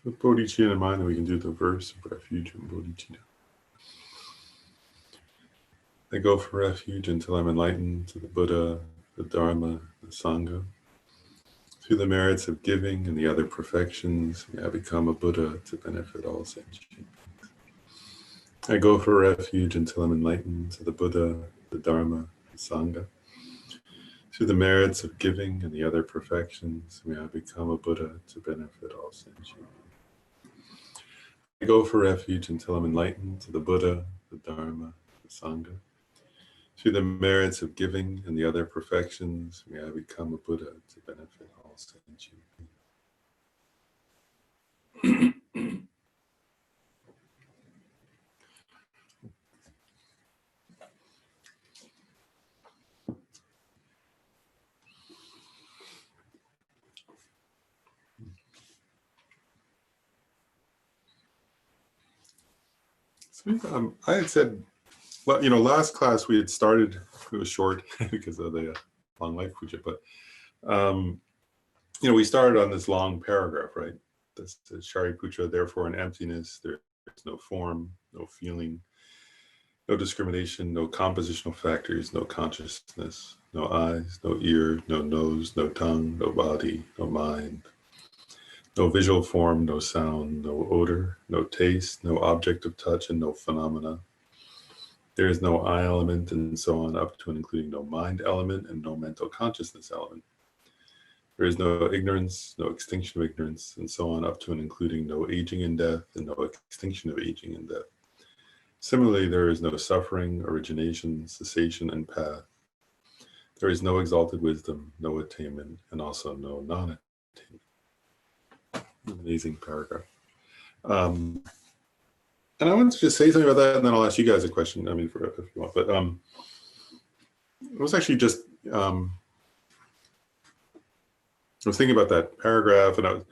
With bodhicitta in mind, then we can do the verse of refuge and bodhicitta. I go for refuge until I'm enlightened to the Buddha, the Dharma, the Sangha. Through the merits of giving and the other perfections, may I become a Buddha to benefit all sentient beings. I go for refuge until I'm enlightened to the Buddha, the Dharma, the Sangha. Through the merits of giving and the other perfections, may I become a Buddha to benefit all sentient beings. I go for refuge until I'm enlightened to the Buddha, the Dharma, the Sangha. Through the merits of giving and the other perfections, may I become a Buddha to benefit all sentient beings. So, I had said, well, last class we had started, it was short because of the long life puja, but, we started on this long paragraph, right? This says, Shariputra, therefore in emptiness, there is no form, no feeling, no discrimination, no compositional factors, no consciousness, no eyes, no ear, no nose, no tongue, no body, no mind, no visual form, no sound, no odor, no taste, no object of touch, and no phenomena. There is no I element, and so on, up to and including no mind element and no mental consciousness element. There is no ignorance, no extinction of ignorance, and so on, up to and including no aging and death, and no extinction of aging and death. Similarly, there is no suffering, origination, cessation, and path. There is no exalted wisdom, no attainment, and also no non-attainment. Amazing paragraph. And I wanted to just say something about that, and then I'll ask you guys a question, if you want. But it was actually just, I was thinking about that paragraph, and I was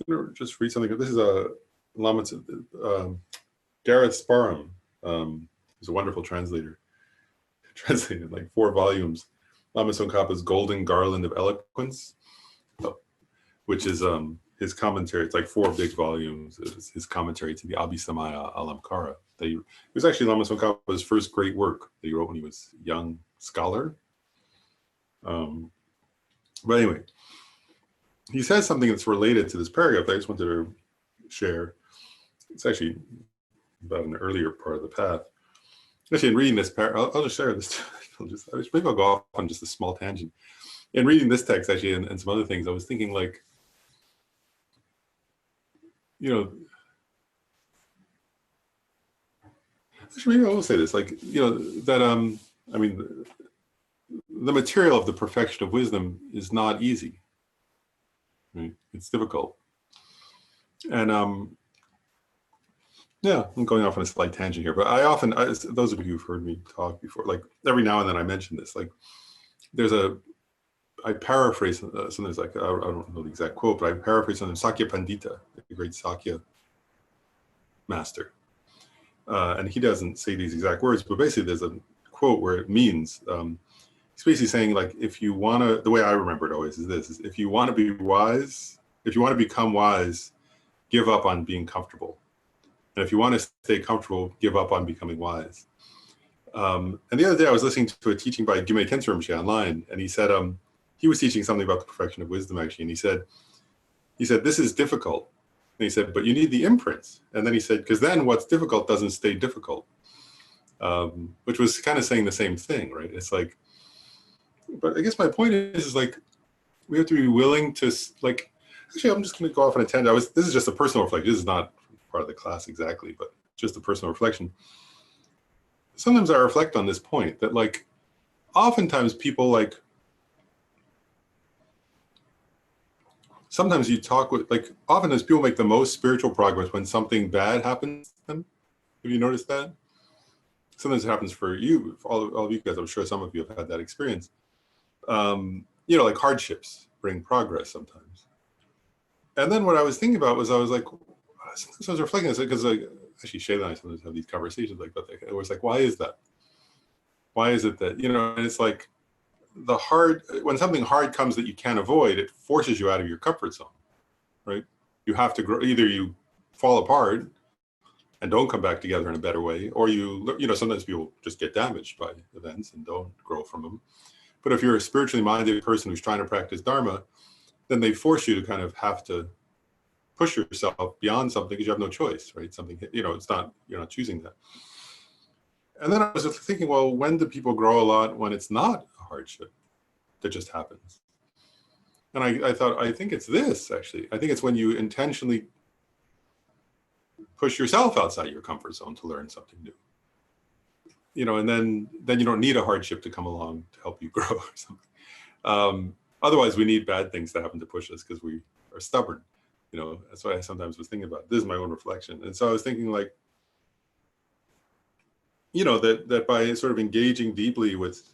going to just read something. This is a Lama, Gareth Sparham, who's a wonderful translator, translated like 4 volumes, Lama Tsongkhapa's Golden Garland of Eloquence, which is his commentary. It's like 4 big volumes. It's his commentary to the Abhisamaya Alamkara. It was actually Lama Tsongkhapa's first great work that he wrote when he was a young scholar. But anyway, he says something that's related to this paragraph that I just wanted to share. It's actually about an earlier part of the path. Actually, in reading this paragraph, I'll just share this. Maybe I'll go off on just a small tangent. In reading this text, actually, and some other things, I was thinking, like, actually, maybe I will say this, like, that, the material of the perfection of wisdom is not easy, right? It's difficult. And, yeah, I'm going off on a slight tangent here, but those of you who've heard me talk before, like every now and then I mention this, like I paraphrase something like, I don't know the exact quote, but I paraphrase something, Sakya Pandita, the great Sakya master. And he doesn't say these exact words, but basically there's a quote where it means, he's basically saying, like, if you want to, the way I remember it always is this, is if you want to be wise, if you want to become wise, give up on being comfortable. And if you want to stay comfortable, give up on becoming wise. And the other day I was listening to a teaching by Gyume Tensur Rinpoche online, and he said, he was teaching something about the perfection of wisdom, actually, and he said, this is difficult. And he said, but you need the imprints. And then he said, because then what's difficult doesn't stay difficult, which was kind of saying the same thing, right? It's like, but I guess my point is like, we have to be willing to, like, actually, I'm just going to go off on a tangent. This is just a personal reflection. This is not part of the class exactly, but just a personal reflection. Sometimes I reflect on this point that, like, oftentimes people, like, sometimes you talk with, like, oftentimes people make the most spiritual progress when something bad happens to them. Have you noticed that? Sometimes it happens for you, for all of you guys. I'm sure some of you have had that experience. Like hardships bring progress sometimes. And then what I was thinking about was, I was like, sometimes I was reflecting on this, because, like, actually Shayla and I sometimes have these conversations like that. It was like, why is that? Why is it that, and it's like, when something hard comes that you can't avoid, it forces you out of your comfort zone, right? you have to grow. Either you fall apart and don't come back together in a better way, or sometimes people just get damaged by events and don't grow from them. But if you're a spiritually minded person who's trying to practice Dharma, then they force you to kind of have to push yourself beyond something because you have no choice, right? Something, it's not, you're not choosing that. And then I was thinking, well, when do people grow a lot when it's not a hardship that just happens? And I thought, I think it's this, actually. I think it's when you intentionally push yourself outside your comfort zone to learn something new. And then you don't need a hardship to come along to help you grow or something. Otherwise, we need bad things to happen to push us because we are stubborn. That's why I sometimes was thinking about, this is my own reflection. And so I was thinking like, that by sort of engaging deeply with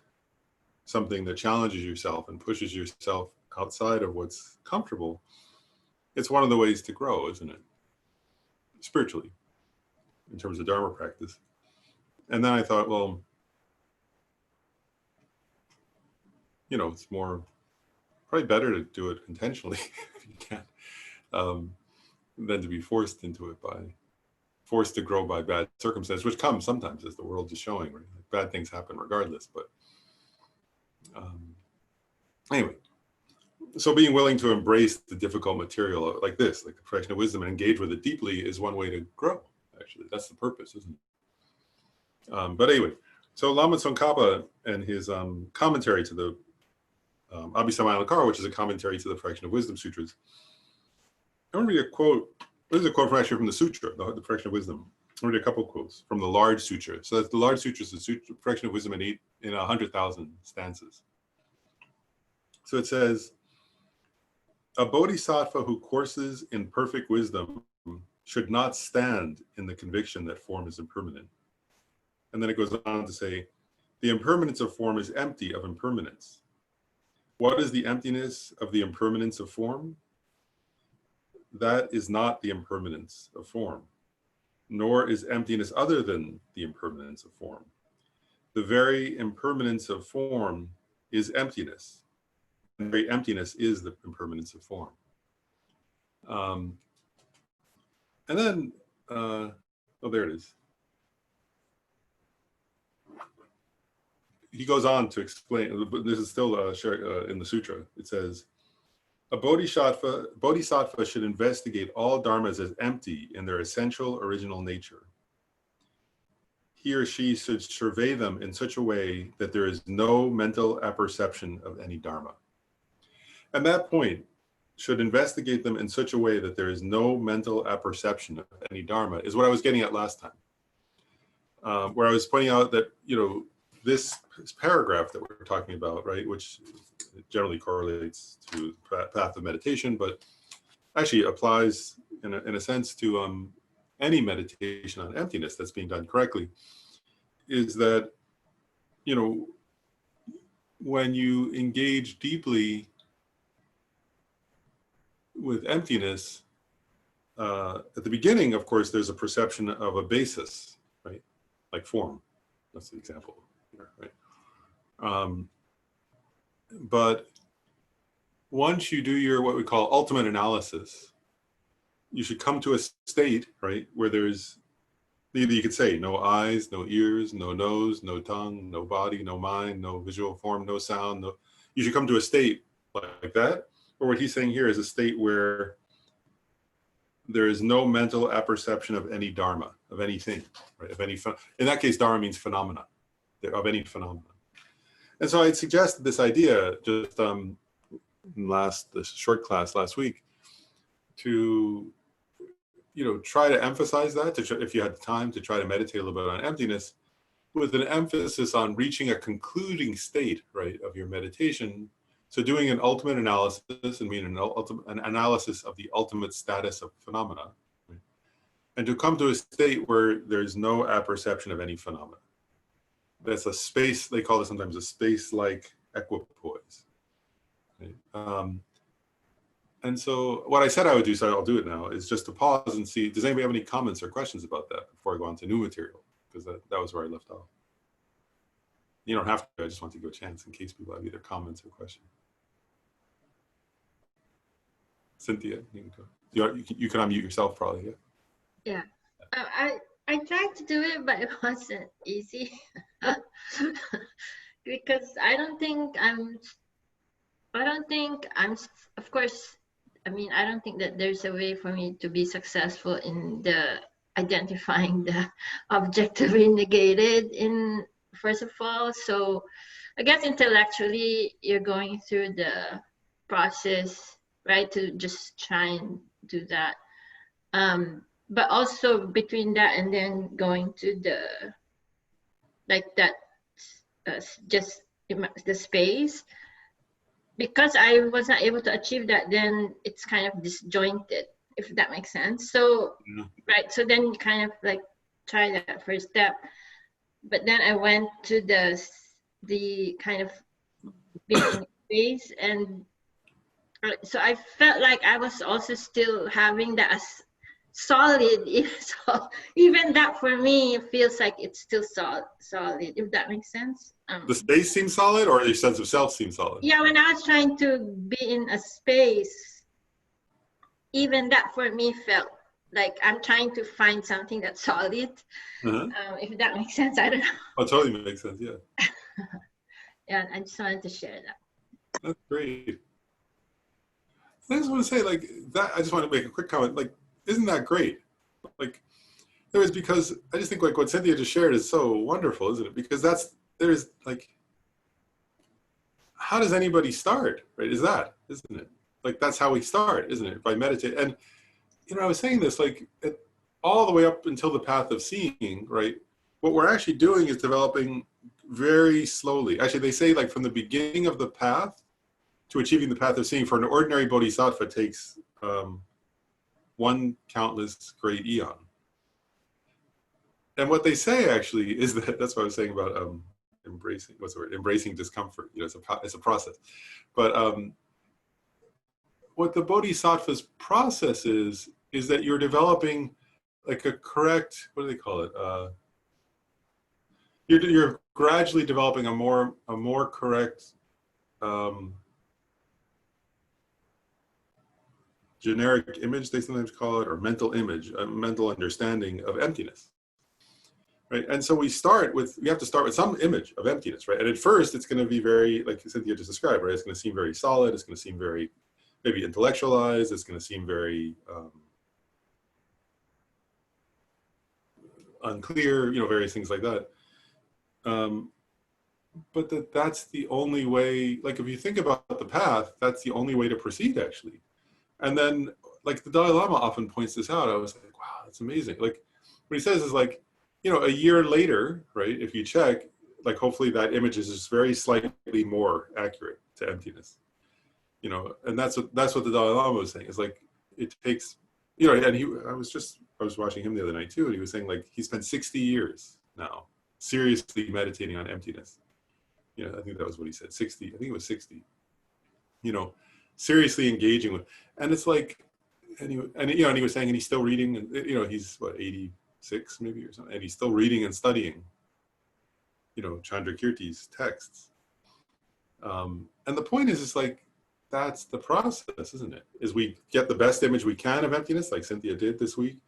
something that challenges yourself and pushes yourself outside of what's comfortable, it's one of the ways to grow, isn't it? Spiritually, in terms of Dharma practice. And then I thought, well, it's probably better to do it intentionally if you can, than to be forced into it forced to grow by bad circumstances, which comes sometimes, as the world is showing, right? Bad things happen regardless. But anyway, so being willing to embrace the difficult material like this, like the perfection of wisdom, and engage with it deeply is one way to grow. Actually, that's the purpose, isn't it? But anyway, so Lama Tsongkhapa and his commentary to the Abhisamayalankara, which is a commentary to the Perfection of Wisdom Sutras. I want to read a quote. This is a quote from the Sutra, the Perfection of Wisdom. I'll read a couple of quotes from the Large Sutra. So that's the Large Sutra is the Sutra, Perfection of Wisdom in 100,000 stanzas. So it says, a bodhisattva who courses in perfect wisdom should not stand in the conviction that form is impermanent. And then it goes on to say, the impermanence of form is empty of impermanence. What is the emptiness of the impermanence of form? That is not the impermanence of form, nor is emptiness other than the impermanence of form. The very impermanence of form is emptiness. And the very emptiness is the impermanence of form. And then, oh, there it is. He goes on to explain, but this is still in the sutra. It says, a bodhisattva should investigate all dharmas as empty in their essential original nature. He or she should survey them in such a way that there is no mental apperception of any dharma. At that point, should investigate them in such a way that there is no mental apperception of any dharma is what I was getting at last time, where I was pointing out that, this paragraph that we're talking about, right, which generally correlates to path of meditation, but actually applies in a sense to any meditation on emptiness that's being done correctly, is that, when you engage deeply with emptiness, at the beginning, of course, there's a perception of a basis, right? Like form. That's the example here, right? But once you do your what we call ultimate analysis, you should come to a state, right, where there's, either you could say no eyes, no ears, no nose, no tongue, no body, no mind, no visual form, no sound. No, you should come to a state like that. Or what he's saying here is a state where there is no mental apperception of any dharma, of anything, right? Of any, in that case, dharma means phenomena, of any phenomena. And so I suggested this idea just in this short class last week to, try to emphasize that, if you had the time, to try to meditate a little bit on emptiness with an emphasis on reaching a concluding state, right, of your meditation. So doing an ultimate analysis, and mean an analysis of the ultimate status of phenomena, right? And to come to a state where there's no apperception of any phenomena. That's a space, they call it sometimes a space-like equipoise. Right? And so what I said I would do, so I'll do it now, is just to pause and see, does anybody have any comments or questions about that before I go on to new material? Because that was where I left off. You don't have to, I just want to give a chance in case people have either comments or questions. Does Cynthia, you can unmute yourself probably. Yeah. I tried to do it, but it wasn't easy. Because I don't think I'm, of course, I mean, I don't think that there's a way for me to be successful in the identifying the objectively negated in, first of all. So I guess intellectually you're going through the process, right, to just try and do that. But also between that and then going to the, like that, just the space, because I was not able to achieve that, then it's kind of disjointed, if that makes sense. So, right, so then you kind of like try that first step, but then I went to the kind of being in space, and so I felt like I was also still having that as solid. So even that for me feels like it's still solid, if that makes sense. The space seems solid, or your sense of self seems solid? Yeah, when I was trying to be in a space, even that for me felt like I'm trying to find something that's solid. If that makes sense, I don't know. Oh, totally makes sense, yeah. Yeah, I just wanted to share that. That's great. I just want to say, like, that, I just want to make a quick comment, like, isn't that great? Like, there is, because I just think like what Cynthia just shared is so wonderful, isn't it? Because there's like, how does anybody start, right? Isn't it? Like, that's how we start, isn't it? By meditate. And, I was saying this, like, all the way up until the path of seeing, right? What we're actually doing is developing very slowly. Actually, they say like from the beginning of the path to achieving the path of seeing, for an ordinary bodhisattva takes one countless great eon. And what they say actually is that's what I was saying about embracing, what's the word? Embracing discomfort. It's a process. But what the bodhisattva's process is that you're developing like a correct, what do they call it? You're gradually developing a more correct generic image, they sometimes call it, or mental image, a mental understanding of emptiness. Right. And so we have to start with some image of emptiness, right? And at first it's going to be very, like Cynthia just described, right? It's going to seem very solid. It's going to seem very maybe intellectualized. It's going to seem very unclear, various things like that. But that's the only way, like if you think about the path, that's the only way to proceed actually. And then like the Dalai Lama often points this out. I was like, wow, that's amazing. Like what he says is like, a year later, right, if you check, like hopefully that image is just very slightly more accurate to emptiness. And that's what the Dalai Lama was saying. It's like it takes, and I was watching him the other night too, and he was saying like he spent 60 years now seriously meditating on emptiness. I think that was what he said, 60. I think it was 60. Seriously engaging with, and it's like, and he was saying, and he's still reading, and he's what, 86 maybe or something, and he's still reading and studying, Chandrakirti's texts. And the point is, it's like, that's the process, isn't it? Is we get the best image we can of emptiness, like Cynthia did this week,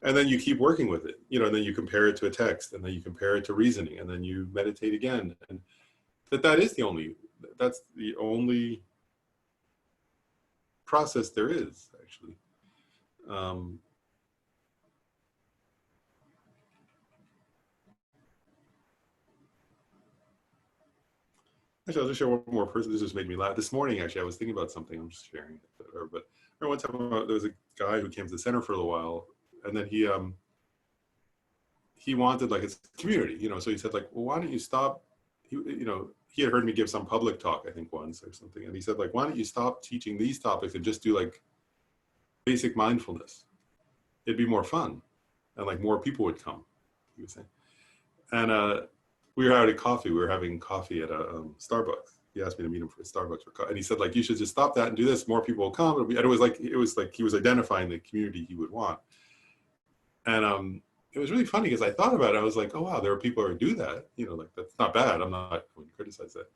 and then you keep working with it, and then you compare it to a text, and then you compare it to reasoning, and then you meditate again, and that's the only process there is actually. Actually, I'll just share one more person. This just made me laugh. This morning, actually, I was thinking about something. I'm just sharing it. But I remember one time there was a guy who came to the center for a little while, and then he wanted like his community, so he said like, well, why don't you stop? He had heard me give some public talk, I think once or something, and he said like, why don't you stop teaching these topics and just do like basic mindfulness? It'd be more fun, and like more people would come, he was saying. And we were having coffee. We were having coffee at a Starbucks. He asked me to meet him for Starbucks for coffee, and he said like, you should just stop that and do this. More people will come. And it was like he was identifying the community he would want. And it was really funny because I thought about it. I was like, oh wow, there are people who do that. Like that's not bad. I'm not going to criticize that.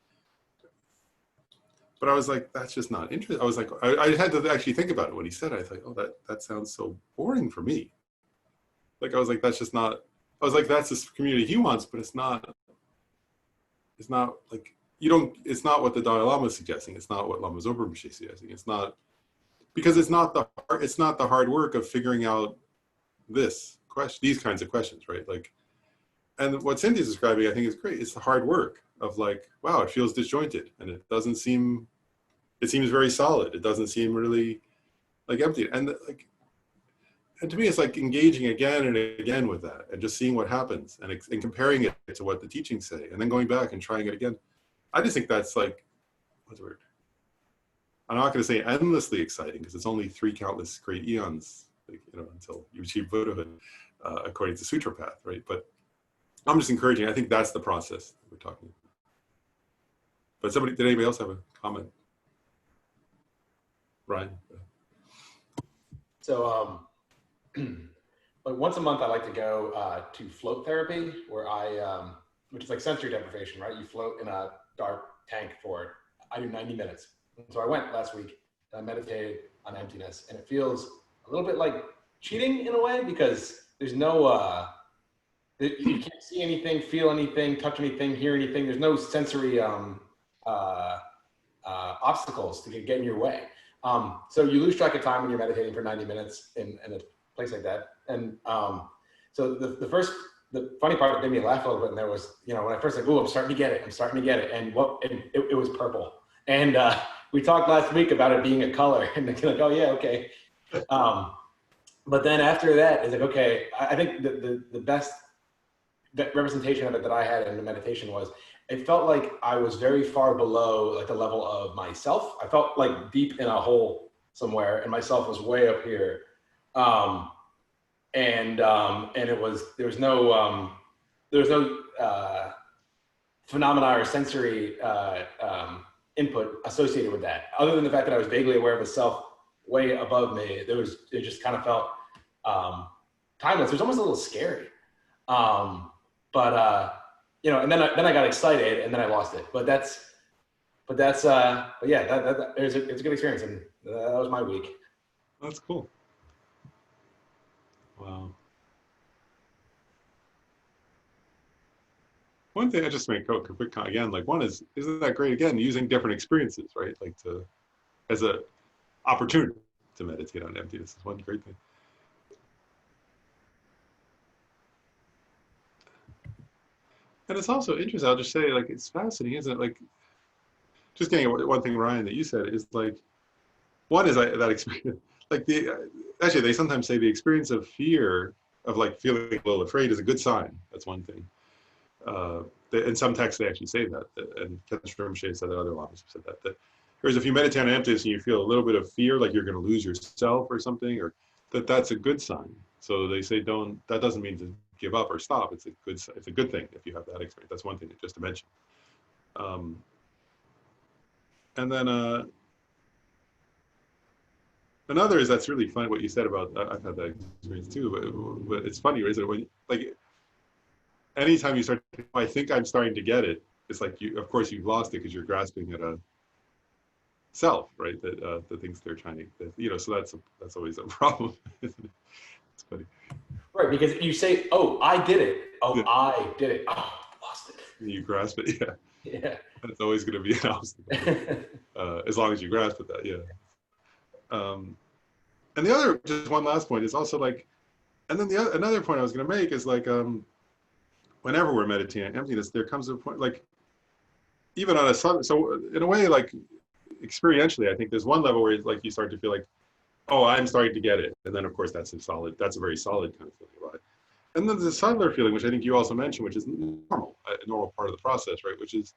but I was like, that's just not interesting. I was like, I had to actually think about it when he said it. I thought, oh, that sounds so boring for me. Like, I was like, that's just not, I was like, that's this community he wants, but it's not like, it's not what the Dalai Lama is suggesting. It's not what Lama Zopa Rinpoche is suggesting. It's not, because it's not the hard work of figuring out these kinds of questions, right? Like, and what Cynthia's describing, I think is great. It's the hard work of like, wow, it feels disjointed and it seems very solid. It doesn't seem really like empty. And to me, it's like engaging again and again with that and just seeing what happens and comparing it to what the teachings say and then going back and trying it again. I just think that's like, what's the word? I'm not going to say endlessly exciting because it's only 3 countless great eons, like, until you achieve Buddhahood, according to Sutra path, right? But I'm just encouraging. I think that's the process that we're talking about. But did anybody else have a comment? Ryan? So, like once a month, I like to go to float therapy, where which is like sensory deprivation, right? You float in a dark tank I do 90 minutes. So I went last week and I meditated on emptiness, and it feels a little bit like cheating in a way because there's no, you can't see anything, feel anything, touch anything, hear anything. There's no sensory obstacles to get in your way. So you lose track of time when you're meditating for 90 minutes in a place like that. And so the funny part that made me laugh a little bit in there was, when I first like, I'm starting to get it. And it was purple. And we talked last week about it being a color and like, oh yeah, okay. But then after that, it's like, okay, I think the best representation of it that I had in the meditation was, it felt like I was very far below like the level of myself. I felt like deep in a hole somewhere and myself was way up here. And there was no phenomena or sensory input associated with that, other than the fact that I was vaguely aware of a self way above me. It just kind of felt timeless. It was almost a little scary. And then I got excited and then I lost it. But it's a good experience, and that was my week. That's cool. Wow. One thing I just make a quick comment again, like one isn't that great again, using different experiences, right? Like as a opportunity to meditate on emptiness is one great thing. And it's also interesting, I'll just say, like, it's fascinating, isn't it? Like, just getting one thing, Ryan, that you said is like, one is that experience, like actually they sometimes say the experience of fear, of like feeling a little afraid is a good sign. That's one thing. In some texts they actually say that, and Kenshin Rinpoche said that, other lamas have said that whereas if you meditate on emptiness and you feel a little bit of fear, like you're going to lose yourself or something, or that's a good sign. So they say that doesn't mean to give up or stop. It's a good thing if you have that experience. That's one thing just to mention. And then another is, that's really funny what you said about, I've had that experience too, but it's funny, isn't it? When like anytime you start, I think I'm starting to get it, it's like of course you've lost it because you're grasping at a self, right? That the things they're trying to, so that's always a problem, isn't it? It's funny. Right, because you say, oh, I did it. Oh, yeah. I did it. Oh, lost it. You grasp it, yeah. Yeah. That's always going to be an obstacle. As long as you grasp at that, yeah. And the other, just one last point, is also like, and then another point I was going to make is like, whenever we're meditating on emptiness, there comes a point, like, even on so in a way, like, experientially, I think there's one level where like you start to feel like, oh, I'm starting to get it. And then of course that's a very solid kind of feeling about it. And then there's a subtler feeling, which I think you also mentioned, which is normal, a normal part of the process, right? Which is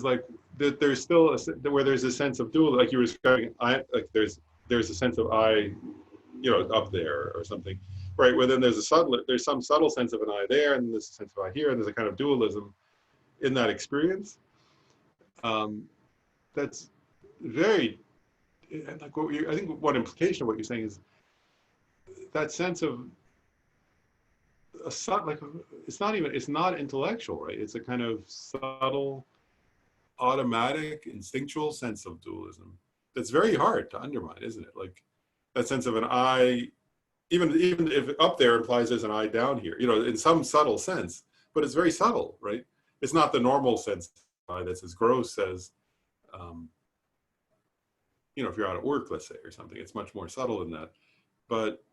like that there's still where there's a sense of dual, like you were describing, there's a sense of I, up there or something, right? Where then there's some subtle sense of an I there, and there's a sense of I here, and there's a kind of dualism in that experience. That's very, like I think one implication of what you're saying is that sense of it's not intellectual, right? It's a kind of subtle automatic, instinctual sense of dualism that's very hard to undermine, isn't it? Like that sense of an I, even if up there implies there's an I down here, you know, in some subtle sense, but it's very subtle, right? It's not the normal sense of I that's as gross as, you know, if you're out at work, let's say, or something. It's much more subtle than that. But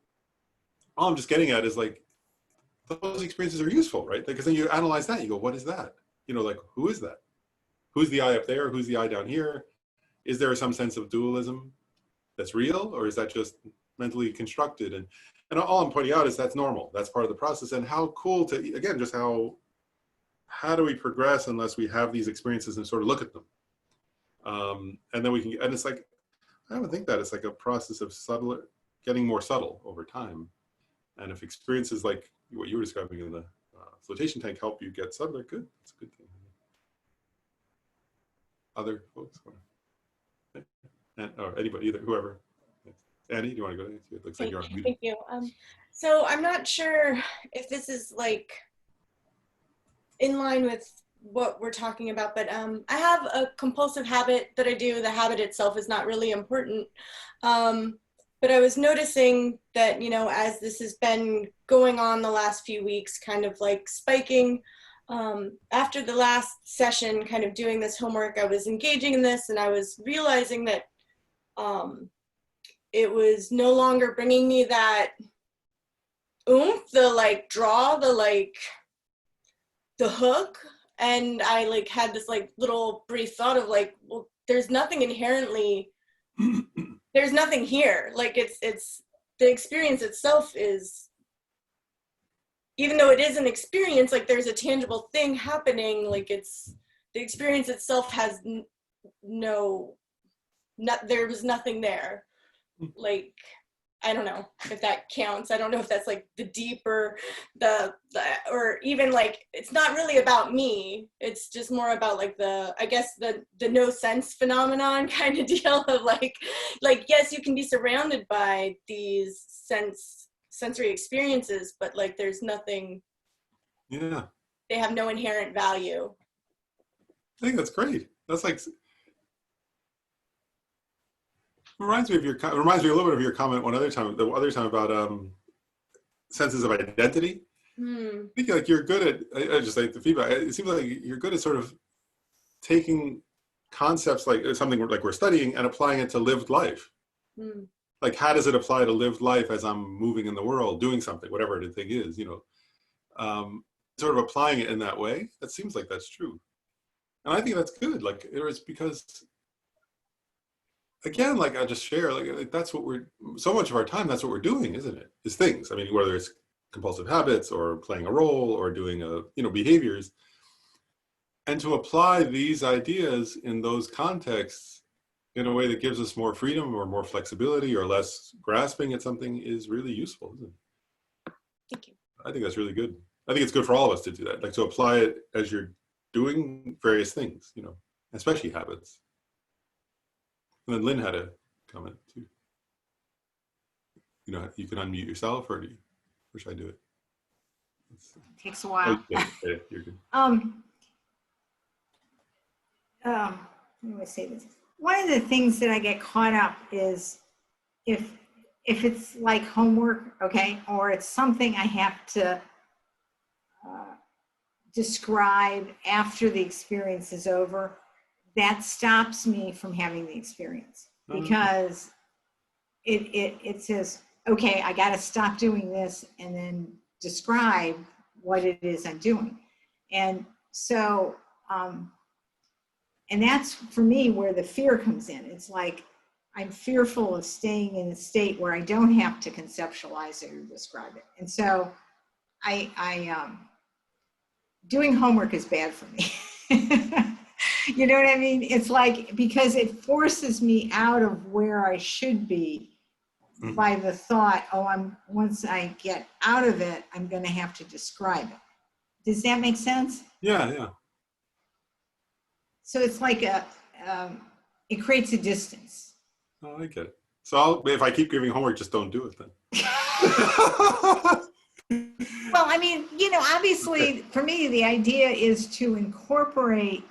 all I'm just getting at is like, those experiences are useful, right? Because then you analyze that, you go, what is that? You know, like, who is that? Who's the I up there? Who's the I down here? Is there some sense of dualism that's real, or is that just mentally constructed? And all I'm pointing out is that's normal. That's part of the process. And how cool to, again, just how do we progress unless we have these experiences and sort of look at them? And then we can, and it's like, I don't think that it's like a process of subtle, getting more subtle over time. And if experiences like what you were describing in the flotation tank help you get subtler, good. It's a good thing. Other folks? Or anybody, either, whoever. Annie, do you want to go? It looks like you're on mute. Thank you. So I'm not sure if this is like in line with what we're talking about, but I have a compulsive habit that I do. The habit itself is not really important. But I was noticing that, you know, as this has been going on the last few weeks, kind of like spiking, after the last session, kind of doing this homework, I was engaging in this and I was realizing that it was no longer bringing me that oomph, the like draw, the like the hook. And I like had this like little brief thought of like, well, there's nothing inherently, there's nothing here. Like it's the experience itself is, even though it is an experience, like there's a tangible thing happening. Like it's, the experience itself has there was nothing there. Like, I don't know if that counts. I don't know if that's like the deeper, or even like, it's not really about me. It's just more about like I guess the no sense phenomenon kind of deal of like, yes, you can be surrounded by these sensory experiences, but like there's nothing, Yeah. they have no inherent value. I think that's great. That's like, reminds me a little bit of your comment the other time about senses of identity. I think like you're good at, I just like the feedback, it seems like you're good at sort of taking concepts like something like we're studying and applying it to lived life. Like, how does it apply to lived life as I'm moving in the world, doing something, whatever the thing is, you know, sort of applying it in that way. That seems like that's true. And I think that's good. Like, it's because, again, like I just share, like that's what so much of our time, that's what we're doing, isn't it? Is things. I mean, whether it's compulsive habits or playing a role or doing behaviors. And to apply these ideas in those contexts in a way that gives us more freedom or more flexibility or less grasping at something is really useful, isn't it? Thank you. I think that's really good. I think it's good for all of us to do that, like to apply it as you're doing various things, you know, especially habits. And then Lynn had a comment too. You know, you can unmute yourself, or should I do it? Takes a while. Oh, yeah, you're good. How do I say this? One of the things that I get caught up is if it's like homework, okay, or it's something I have to describe after the experience is over, that stops me from having the experience, because it says, okay, I got to stop doing this and then describe what it is I'm doing. And so, and that's for me where the fear comes in. It's like, I'm fearful of staying in a state where I don't have to conceptualize it or describe it. And so doing homework is bad for me. You know what I mean? It's like, because it forces me out of where I should be by the thought, once I get out of it, I'm going to have to describe it. Does that make sense? Yeah, yeah. So it's like it creates a distance. Oh, I get it. So if I keep giving homework, just don't do it then. Well, I mean, you know, obviously for me, the idea is to incorporate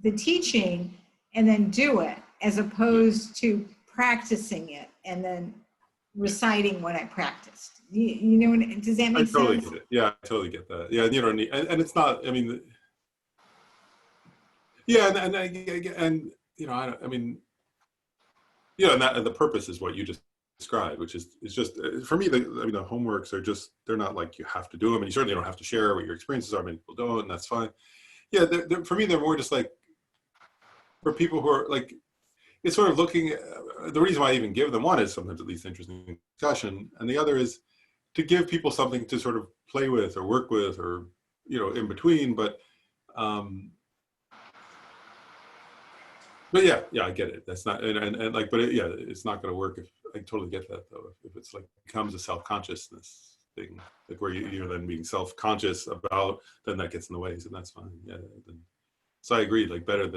the teaching and then do it, as opposed to practicing it and then reciting what I practiced. You know, does that I make totally sense? get it. Yeah, I totally get that. Yeah, you don't need, and it's not, I mean, yeah, and you know, I mean, yeah, and the purpose is what you just described, which is, it's just, for me, I mean, the homeworks are just, they're not like you have to do them, and you certainly don't have to share what your experiences are. Many people don't, and that's fine. Yeah, for me, they're more just like, for people who are like, it's sort of looking, the reason why I even give them, one is sometimes at least interesting discussion, and the other is to give people something to sort of play with or work with, or, you know, in between. But yeah, I get it. That's not, and like, but yeah, it's not going to work if, I totally get that though. If it's like becomes a self-consciousness thing, like where you're then being self-conscious about, then that gets in the way, and that's fine. Yeah. Then, so I agree, like better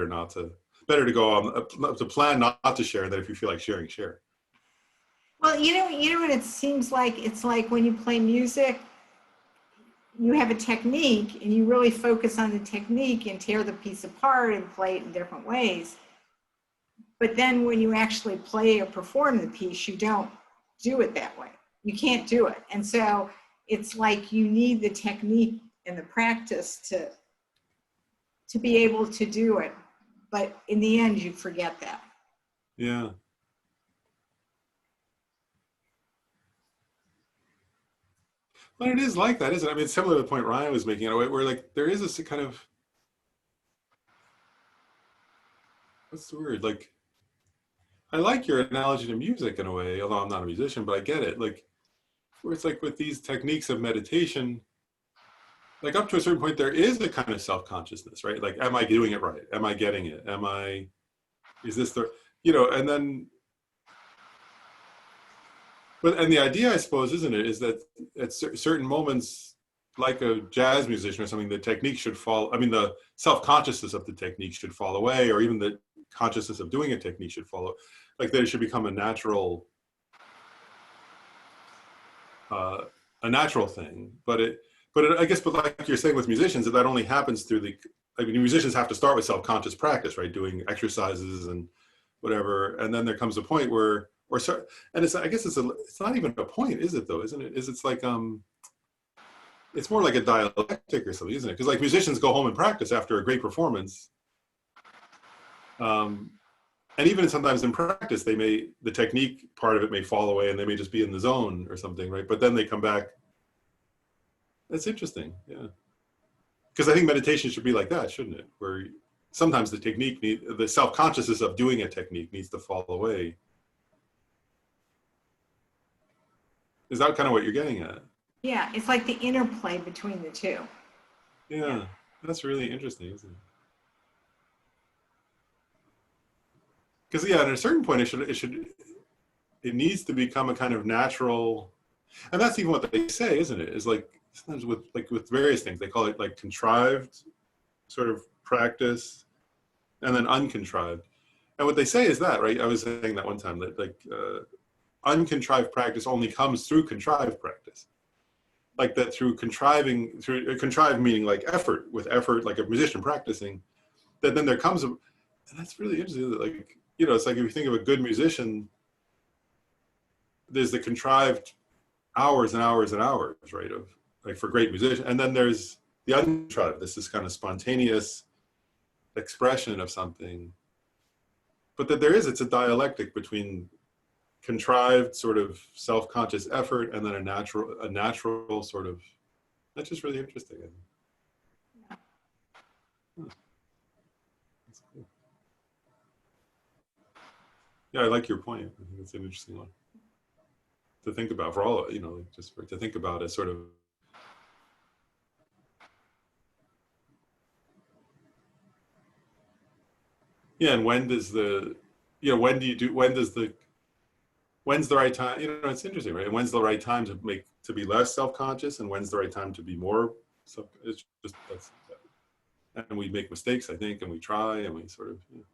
not to, better to go on to plan not to share, than if you feel like sharing, share. Well, you know what it seems like? It's like when you play music, you have a technique and you really focus on the technique and tear the piece apart and play it in different ways. But then when you actually play or perform the piece, you don't do it that way. You can't do it. And so it's like you need the technique and the practice to be able to do it. But in the end, you forget that. Yeah. But it is like that, isn't it? I mean, it's similar to the point Ryan was making, in a way where like there is a kind of, what's the word? Like, I like your analogy to music in a way, although I'm not a musician, but I get it. Like, where it's like with these techniques of meditation, like up to a certain point, there is a kind of self-consciousness, right? Like, am I doing it right? Am I getting it? Is this the, you know, and then, but, and the idea, I suppose, isn't it, is that at certain moments, like a jazz musician or something, the technique should fall, I mean, the self-consciousness of the technique should fall away, or even the consciousness of doing a technique should follow, like that it should become a natural thing. But I guess, but like you're saying with musicians, that only happens through the, I mean, musicians have to start with self-conscious practice, right? Doing exercises and whatever. And then there comes a point where, and it's, I guess it's not even a point, is it though? Isn't it? It's like, it's more like a dialectic or something, isn't it? Because like musicians go home and practice after a great performance. And even sometimes in practice, the technique part of it may fall away and they may just be in the zone or something, right? But then they come back. That's interesting, yeah. Because I think meditation should be like that, shouldn't it? Where sometimes the technique, the self-consciousness of doing a technique needs to fall away. Is that kind of what you're getting at? Yeah, it's like the interplay between the two. Yeah, that's really interesting, isn't it? Because yeah, at a certain point, it needs to become a kind of natural, and that's even what they say, isn't it? Is like sometimes with various things, they call it like contrived sort of practice, and then uncontrived. And what they say is that, right? I was saying that one time that like uncontrived practice only comes through contrived practice. Like that through contrived meaning like effort, with effort, like a musician practicing, that then there comes and that's really interesting, that like, you know, it's like if you think of a good musician, there's the contrived hours and hours and hours, right, of like for great musician, and then there's the uncontrived, this is kind of spontaneous expression of something, but that it's a dialectic between contrived sort of self-conscious effort and then a natural sort of, that's just really interesting. Huh. That's cool. Yeah, I like your point. I think it's an interesting one to think about for all, you know, just to think about as sort of, yeah, and when does the, you know, when's the right time, you know, it's interesting, right? And when's the right time to be less self-conscious, and when's the right time to be more, so it's just, and we make mistakes, I think, and we try, and we sort of, you know.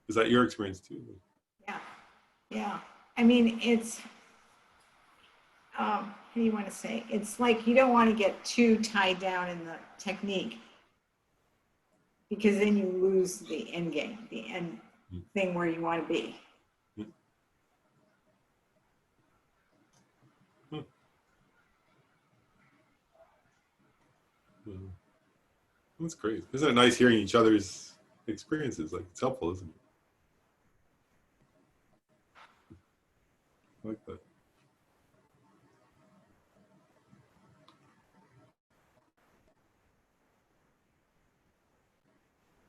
Is that your experience too? Yeah. I mean, it's, how do you want to say? It's like you don't want to get too tied down in the technique. because then you lose the end game, the end thing where you want to be. That's great. Isn't it nice hearing each other's experiences? Like, it's helpful, isn't it? I like that.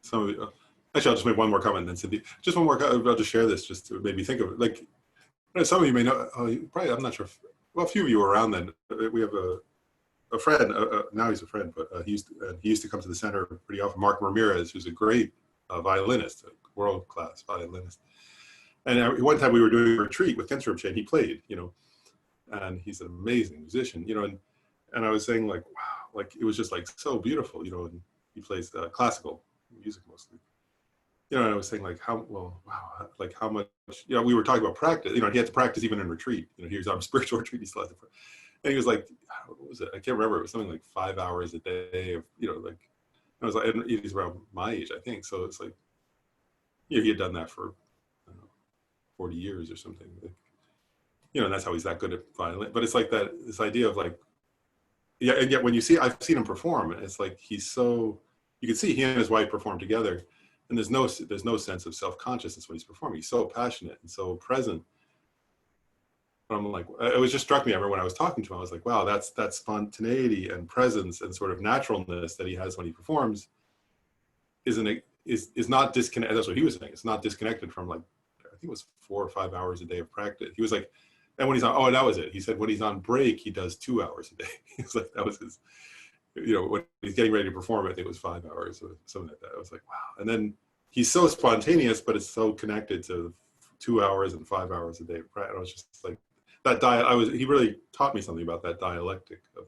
Some of the, actually, I'll just make one more comment, and then Cynthia. Just one more. I'll just share this, just to maybe think of it. Like, some of you may know. Probably, I'm not sure. Well, a few of you were around then. We have a friend. Now he's a friend, but he used to come to the center pretty often. Mark Ramirez, who's a great violinist, a world-class violinist. And one time we were doing a retreat with Kensho Rinpoche, and he played, and he's an amazing musician, and I was saying, like, wow, like, it was just like so beautiful, and he plays classical music mostly, and I was saying, like, wow, like, how much, we were talking about practice, he had to practice even in retreat, he was on a spiritual retreat, he still had to, and he was like, what was it? I can't remember. It was something like 5 hours a day of, like, I was like, and he's around my age, I think. So it's like, he had done that for, I don't know, 40 years or something. Like, and that's how he's that good at violin. But it's like this idea of, like, and yet when I've seen him perform, and it's like, he's so, you can see he and his wife perform together, and there's no sense of self-consciousness when he's performing. He's so passionate and so present. I'm like, it was just struck me. I remember when I was talking to him, I was like, wow, that spontaneity and presence and sort of naturalness that he has when he performs is not disconnected. That's what he was saying. It's not disconnected from, like, I think it was 4 or 5 hours a day of practice. He was like, and when he's on, that was it. He said when he's on break, he does 2 hours a day. He's like, that was his, when he's getting ready to perform, I think it was 5 hours or something like that. I was like, wow. And then he's so spontaneous, but it's so connected to 2 hours and 5 hours a day of practice. I was just like, that he really taught me something about that dialectic of,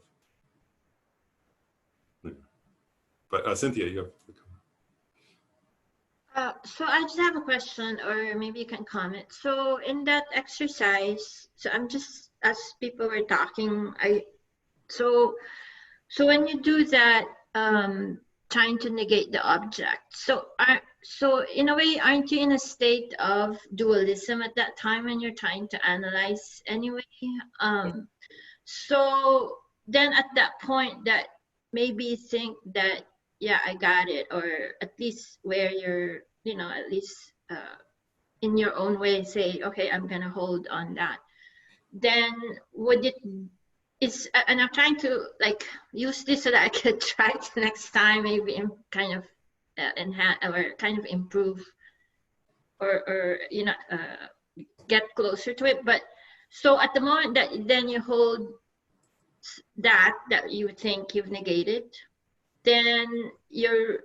but Cynthia, you have. So I just have a question, or maybe you can comment. So in that exercise, so I'm just, as people were talking, so when you do that, trying to negate the object, so in a way, aren't you in a state of dualism at that time when you're trying to analyze anyway? So then at that point, that maybe you think that, yeah, I got it, or at least where you're, at least in your own way say, okay, I'm gonna hold on that. Then and I'm trying to, like, use this so that I could try it next time, maybe kind of enhance or kind of improve or get closer to it. But so at the moment that then you hold that you think you've negated, then you're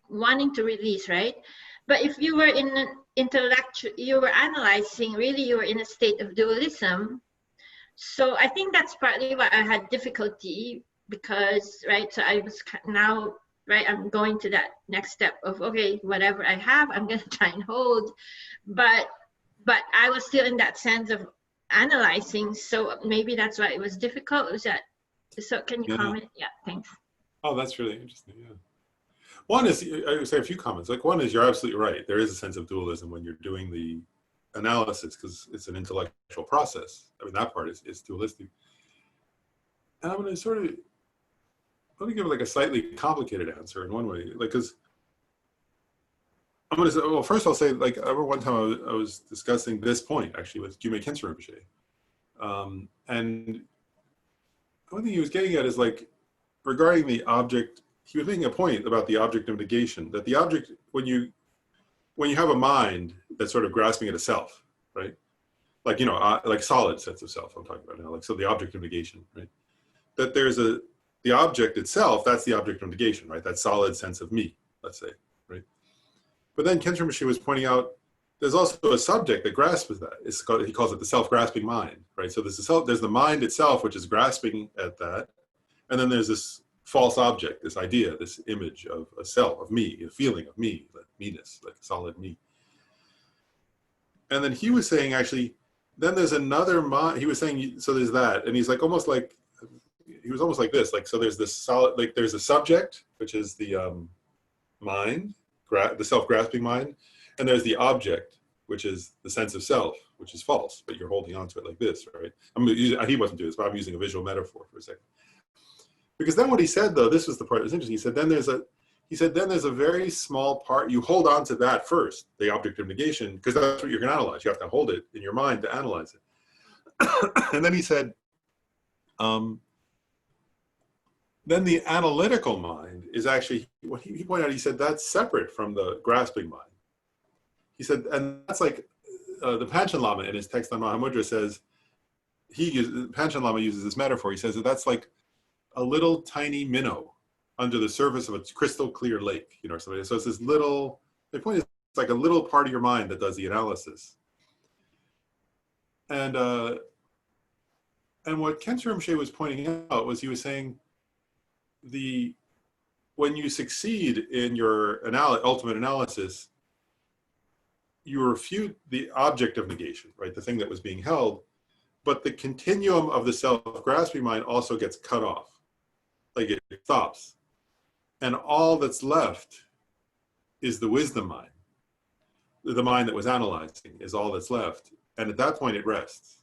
wanting to release, right? But if you were in an intellectual, you were analyzing, really you were in a state of dualism. So I think that's partly why I had difficulty, because, right, so I was now, right, I'm going to that next step of, okay, whatever I have, I'm going to try and hold. But I was still in that sense of analyzing. So maybe that's why it was difficult. So can you comment? Yeah, thanks. Oh, that's really interesting. Yeah. One is, I would say a few comments. Like, one is, you're absolutely right. There is a sense of dualism when you're doing the analysis, because it's an intellectual process. I mean, that part is dualistic. And I'm going to let me give like a slightly complicated answer in one way, like, because I'm going to say, well, first I'll say, like, I remember one time I was discussing this point actually with Jume Kensho Rinpoche. And one thing he was getting at is, like, regarding the object, he was making a point about the object of negation, that the object, when you have a mind that's sort of grasping at a self, right? Like, like solid sense of self I'm talking about now, like, so the object of negation, right? That there's the object itself, that's the object of negation, right? That solid sense of me, let's say, right? But then Kensho Rinpoche was pointing out, there's also a subject that grasps that. He calls it the self-grasping mind, right? So there's the mind itself, which is grasping at that. And then there's this false object, this idea, this image of a self, of me, a feeling of me, like me-ness, like solid me. And then he was saying, actually, then there's another mind. He was saying, so there's that. And he's like, almost like, he was almost like this, like, so there's this solid, like there's a subject, which is the mind, the self-grasping mind, and there's the object, which is the sense of self, which is false, but you're holding on to it like this, right? He wasn't doing this, but I'm using a visual metaphor for a second. Because then what he said, though, this was the part that was interesting. He said, then there's a very small part, you hold on to that first, the object of negation, because that's what you're going to analyze. You have to hold it in your mind to analyze it. And then he said, then the analytical mind is actually, what he pointed out, he said, that's separate from the grasping mind. He said, and that's like, the Panchen Lama in his text on Mahamudra says, Panchen Lama uses this metaphor. He says that that's like a little tiny minnow under the surface of a crystal clear lake, you know, or something. So it's this little, the point is, it's like a little part of your mind that does the analysis. And what Khenpo Rinpoche was pointing out was, he was saying, when you succeed in your ultimate analysis, you refute the object of negation, right? The thing that was being held, but the continuum of the self-grasping mind also gets cut off, like it stops. And all that's left is the wisdom mind. The mind that was analyzing is all that's left. And at that point it rests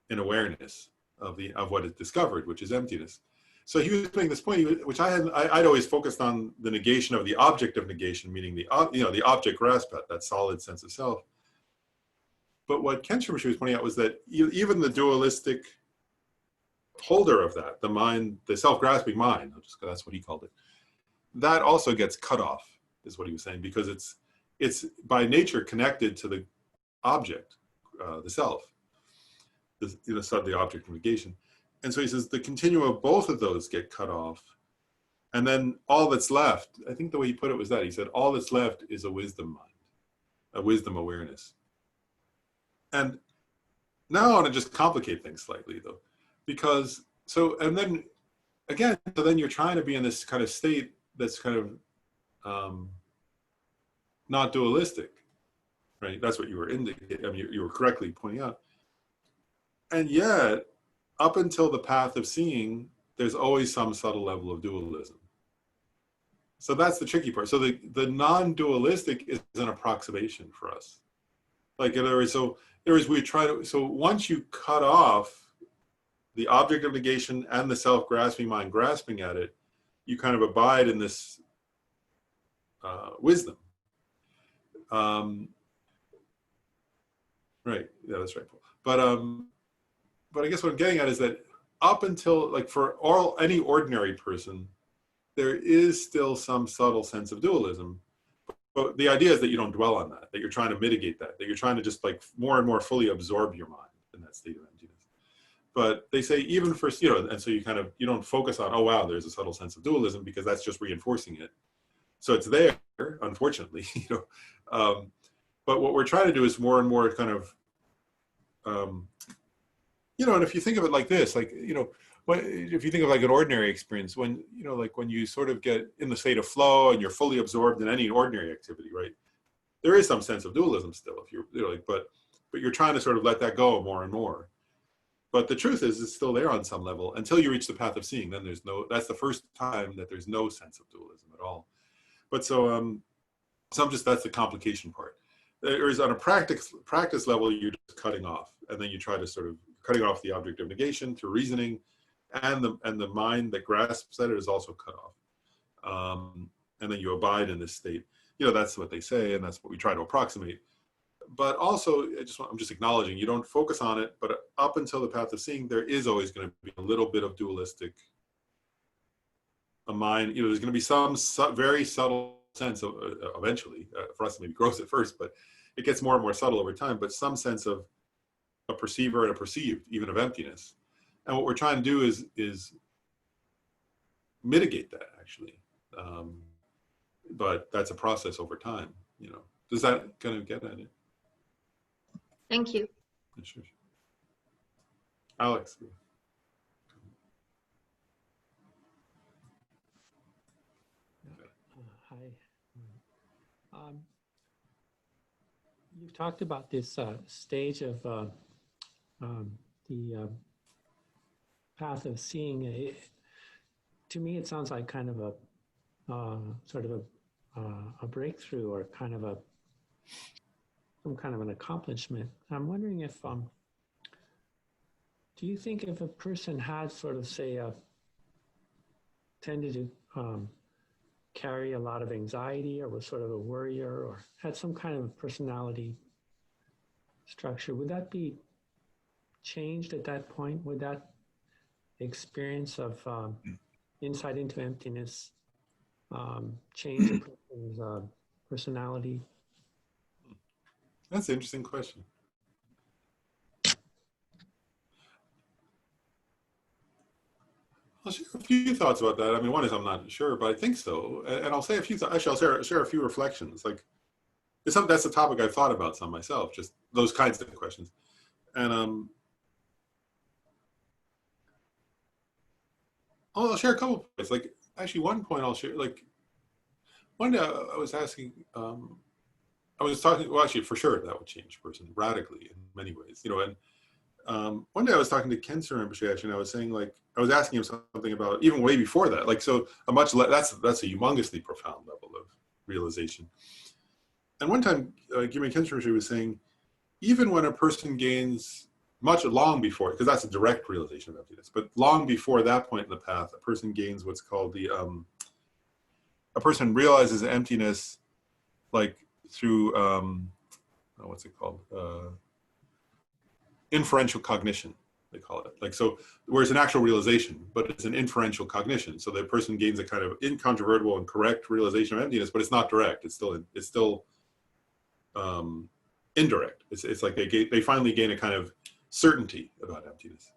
in awareness of what is discovered, which is emptiness. So he was making this point, which I'd always focused on the negation of the object of negation, meaning the object grasp at that solid sense of self. But what Khenpo Rinpoche was pointing out was that even the dualistic holder of that, the mind, the self-grasping mind, that's what he called it, that also gets cut off, is what he was saying, because it's by nature connected to the object, the self, the object of negation. And so he says the continuum of both of those get cut off. And then all that's left, I think the way he put it was that, he said, all that's left is a wisdom mind, a wisdom awareness. And now I want to just complicate things slightly, though, because, and then again, so then you're trying to be in this kind of state that's kind of not dualistic, right? That's what you were indicating, I mean, you were correctly pointing out. And yet, up until the path of seeing, there's always some subtle level of dualism. So that's the tricky part. So the non-dualistic is an approximation for us. Like, in other words, we try to, so once you cut off the object of negation and the self-grasping mind grasping at it, you kind of abide in this wisdom. Right, yeah, that's right, Paul. But I guess what I'm getting at is that up until, like, for any ordinary person, there is still some subtle sense of dualism. But the idea is that you don't dwell on that you're trying to mitigate that you're trying to just like more and more fully absorb your mind in that state of emptiness. But they say even for, and so you don't focus on, oh wow, there's a subtle sense of dualism, because that's just reinforcing it. So it's there, unfortunately, but what we're trying to do is more and more kind of, and if you think of it like this, like, if you think of like an ordinary experience, when, like when you sort of get in the state of flow and you're fully absorbed in any ordinary activity, right? There is some sense of dualism still, if you're, like, but you're trying to sort of let that go more and more. But the truth is, it's still there on some level until you reach the path of seeing. Then that's the first time that there's no sense of dualism at all. But that's the complication part. There is, on a practice level, you're just cutting off, and then you try to sort of cutting off the object of negation through reasoning, and the mind that grasps at it is also cut off. And then you abide in this state. That's what they say, and that's what we try to approximate. But also, I'm just acknowledging, you don't focus on it, but up until the path of seeing, there is always going to be a little bit of dualistic, a mind, there's going to be some very subtle sense of, eventually, for us it maybe grows at first, but it gets more and more subtle over time, but some sense of a perceiver and a perceived, even of emptiness. And what we're trying to do is mitigate that, actually. But that's a process over time, Does that kind of get at it? Thank you. Sure. Alex. Hi. You've talked about this stage of the path of seeing, to me, it sounds like kind of a sort of a breakthrough, or kind of some kind of an accomplishment. I'm wondering if, do you think if a person had sort of, say, tended to carry a lot of anxiety, or was sort of a worrier, or had some kind of personality structure, would that be changed at that point? Would that experience of insight into emptiness change a person's personality? That's an interesting question. I'll share a few thoughts about that. I mean, one is I'm not sure, but I think so. And I'll say a few, actually, I'll share a few reflections. Like, that's a topic I've thought about some myself, just those kinds of questions. And I'll share a couple of points. Like, actually, one point I'll share, like, one day I was asking, I was talking, well, actually, for sure, that would change a person radically in many ways, you know. And one day I was talking to Ken Rinpoche, actually, and I was saying, like, I was asking him something about, even way before that, like, so that's a humongously profound level of realization. And one time, Ken Rinpoche was saying, even when a person gains much long before, because that's a direct realization of emptiness, but long before that point in the path, a person gains what's called a person realizes emptiness, like through, what's it called? Inferential cognition, they call it. Like, so, where it's an actual realization, but it's an inferential cognition. So the person gains a kind of incontrovertible and correct realization of emptiness, but it's not direct. It's still indirect. It's like they finally gain a kind of certainty about emptiness.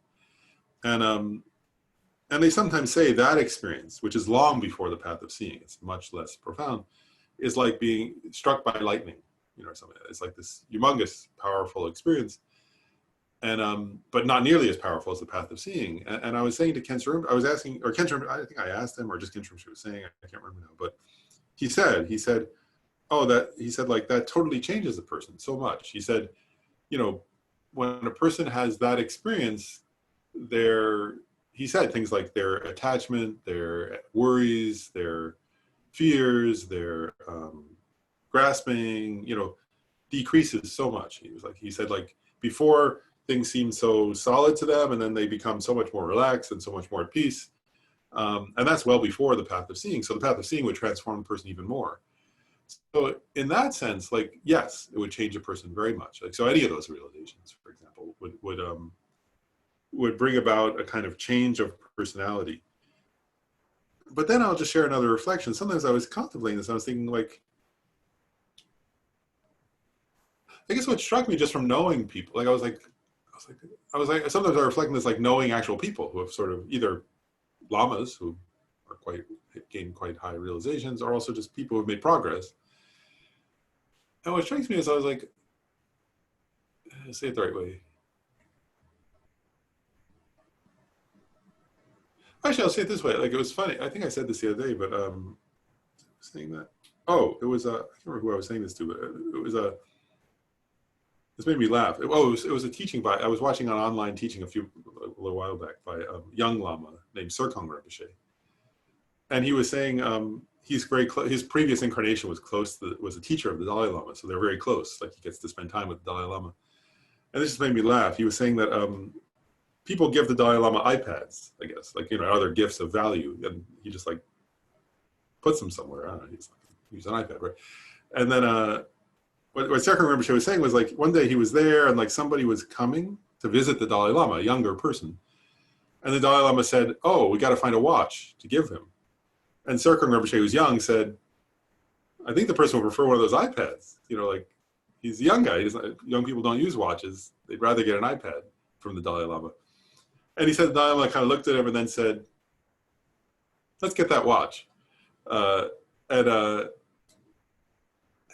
And they sometimes say that experience, which is long before the path of seeing, it's much less profound, is like being struck by lightning, you know, or something. It's like this humongous, powerful experience. And but not nearly as powerful as the path of seeing. And I was saying to Ken Rinpoche, I was asking, or Ken Rinpoche, I think I asked him, or just Ken Rinpoche was saying, I can't remember now, but he said, like, that totally changes the person so much. He said, you know, when a person has that experience, he said things like their attachment, their worries, their fears, their grasping, you know, decreases so much. He said, like, before things seem so solid to them, and then they become so much more relaxed and so much more at peace. And that's well before the path of seeing. So the path of seeing would transform the person even more. So in that sense, like, yes, it would change a person very much. Like, so any of those realizations, for example, would bring about a kind of change of personality. But then I'll just share another reflection. Sometimes I was contemplating this, I was thinking, like, I guess what struck me just from knowing people, like, I was like, sometimes I reflect on this, like, knowing actual people who have sort of either lamas who are gained quite high realizations, or also just people who have made progress. And what strikes me is, I was like, say it the right way. Actually, I'll say it this way. Like, it was funny. I think I said this the other day, but saying that. Oh, it was I can't remember who I was saying this to, but it was this made me laugh. It was a teaching I was watching an online teaching a little while back by a young Lama named Serkong Rinpoche. And he was saying he's very close. His previous incarnation was a teacher of the Dalai Lama, so they're very close. Like, he gets to spend time with the Dalai Lama. And this just made me laugh. He was saying that people give the Dalai Lama iPads, I guess, like, you know, other gifts of value, and he just, like, puts them somewhere. I don't know. He's like, use an iPad, right? And then what Serkong Rinpoche was saying was, like, one day he was there, and, like, somebody was coming to visit the Dalai Lama, a younger person, and the Dalai Lama said, "Oh, we got to find a watch to give him." And Serkong Rinpoche, who's young, said, "I think the person would prefer one of those iPads. You know, like, he's a young guy. Young people don't use watches. They'd rather get an iPad from the Dalai Lama." And he said the Dalai Lama kind of looked at him and then said, "Let's get that watch."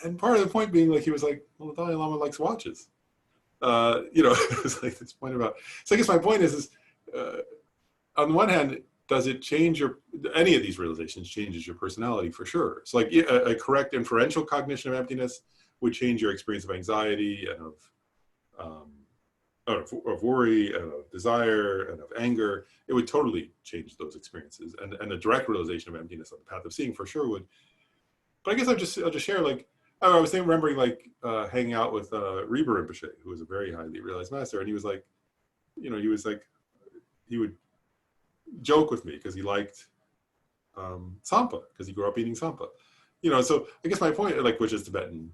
And part of the point being, like, he was like, well, the Dalai Lama likes watches. You know, it was like this point about, so I guess my point is on the one hand, does it change any of these realizations changes your personality for sure. So, like, a correct inferential cognition of emptiness would change your experience of anxiety and of of worry and of desire and of anger, it would totally change those experiences. And a direct realization of emptiness on the path of seeing for sure would. But I guess I'll just share, like, I was remembering, like, hanging out with Reber Rinpoche, who was a very highly realized master, and he was like, you know, he would joke with me because he liked sampa, because he grew up eating sampa, you know. So I guess my point, like, which is Tibetan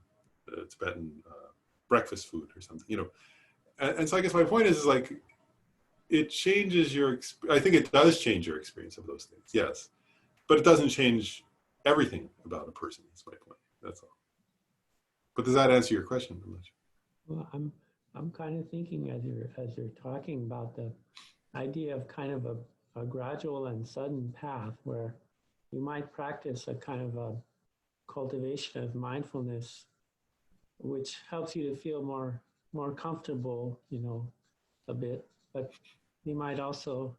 breakfast food or something, you know. And so I guess my point is like, it changes your, I think it does change your experience of those things, yes, but it doesn't change everything about a person. That's my point. That's all. But does that answer your question? Well, I'm kind of thinking as you're talking about the idea of kind of a gradual and sudden path where you might practice a kind of a cultivation of mindfulness, which helps you to feel more comfortable, you know, a bit. But you might also,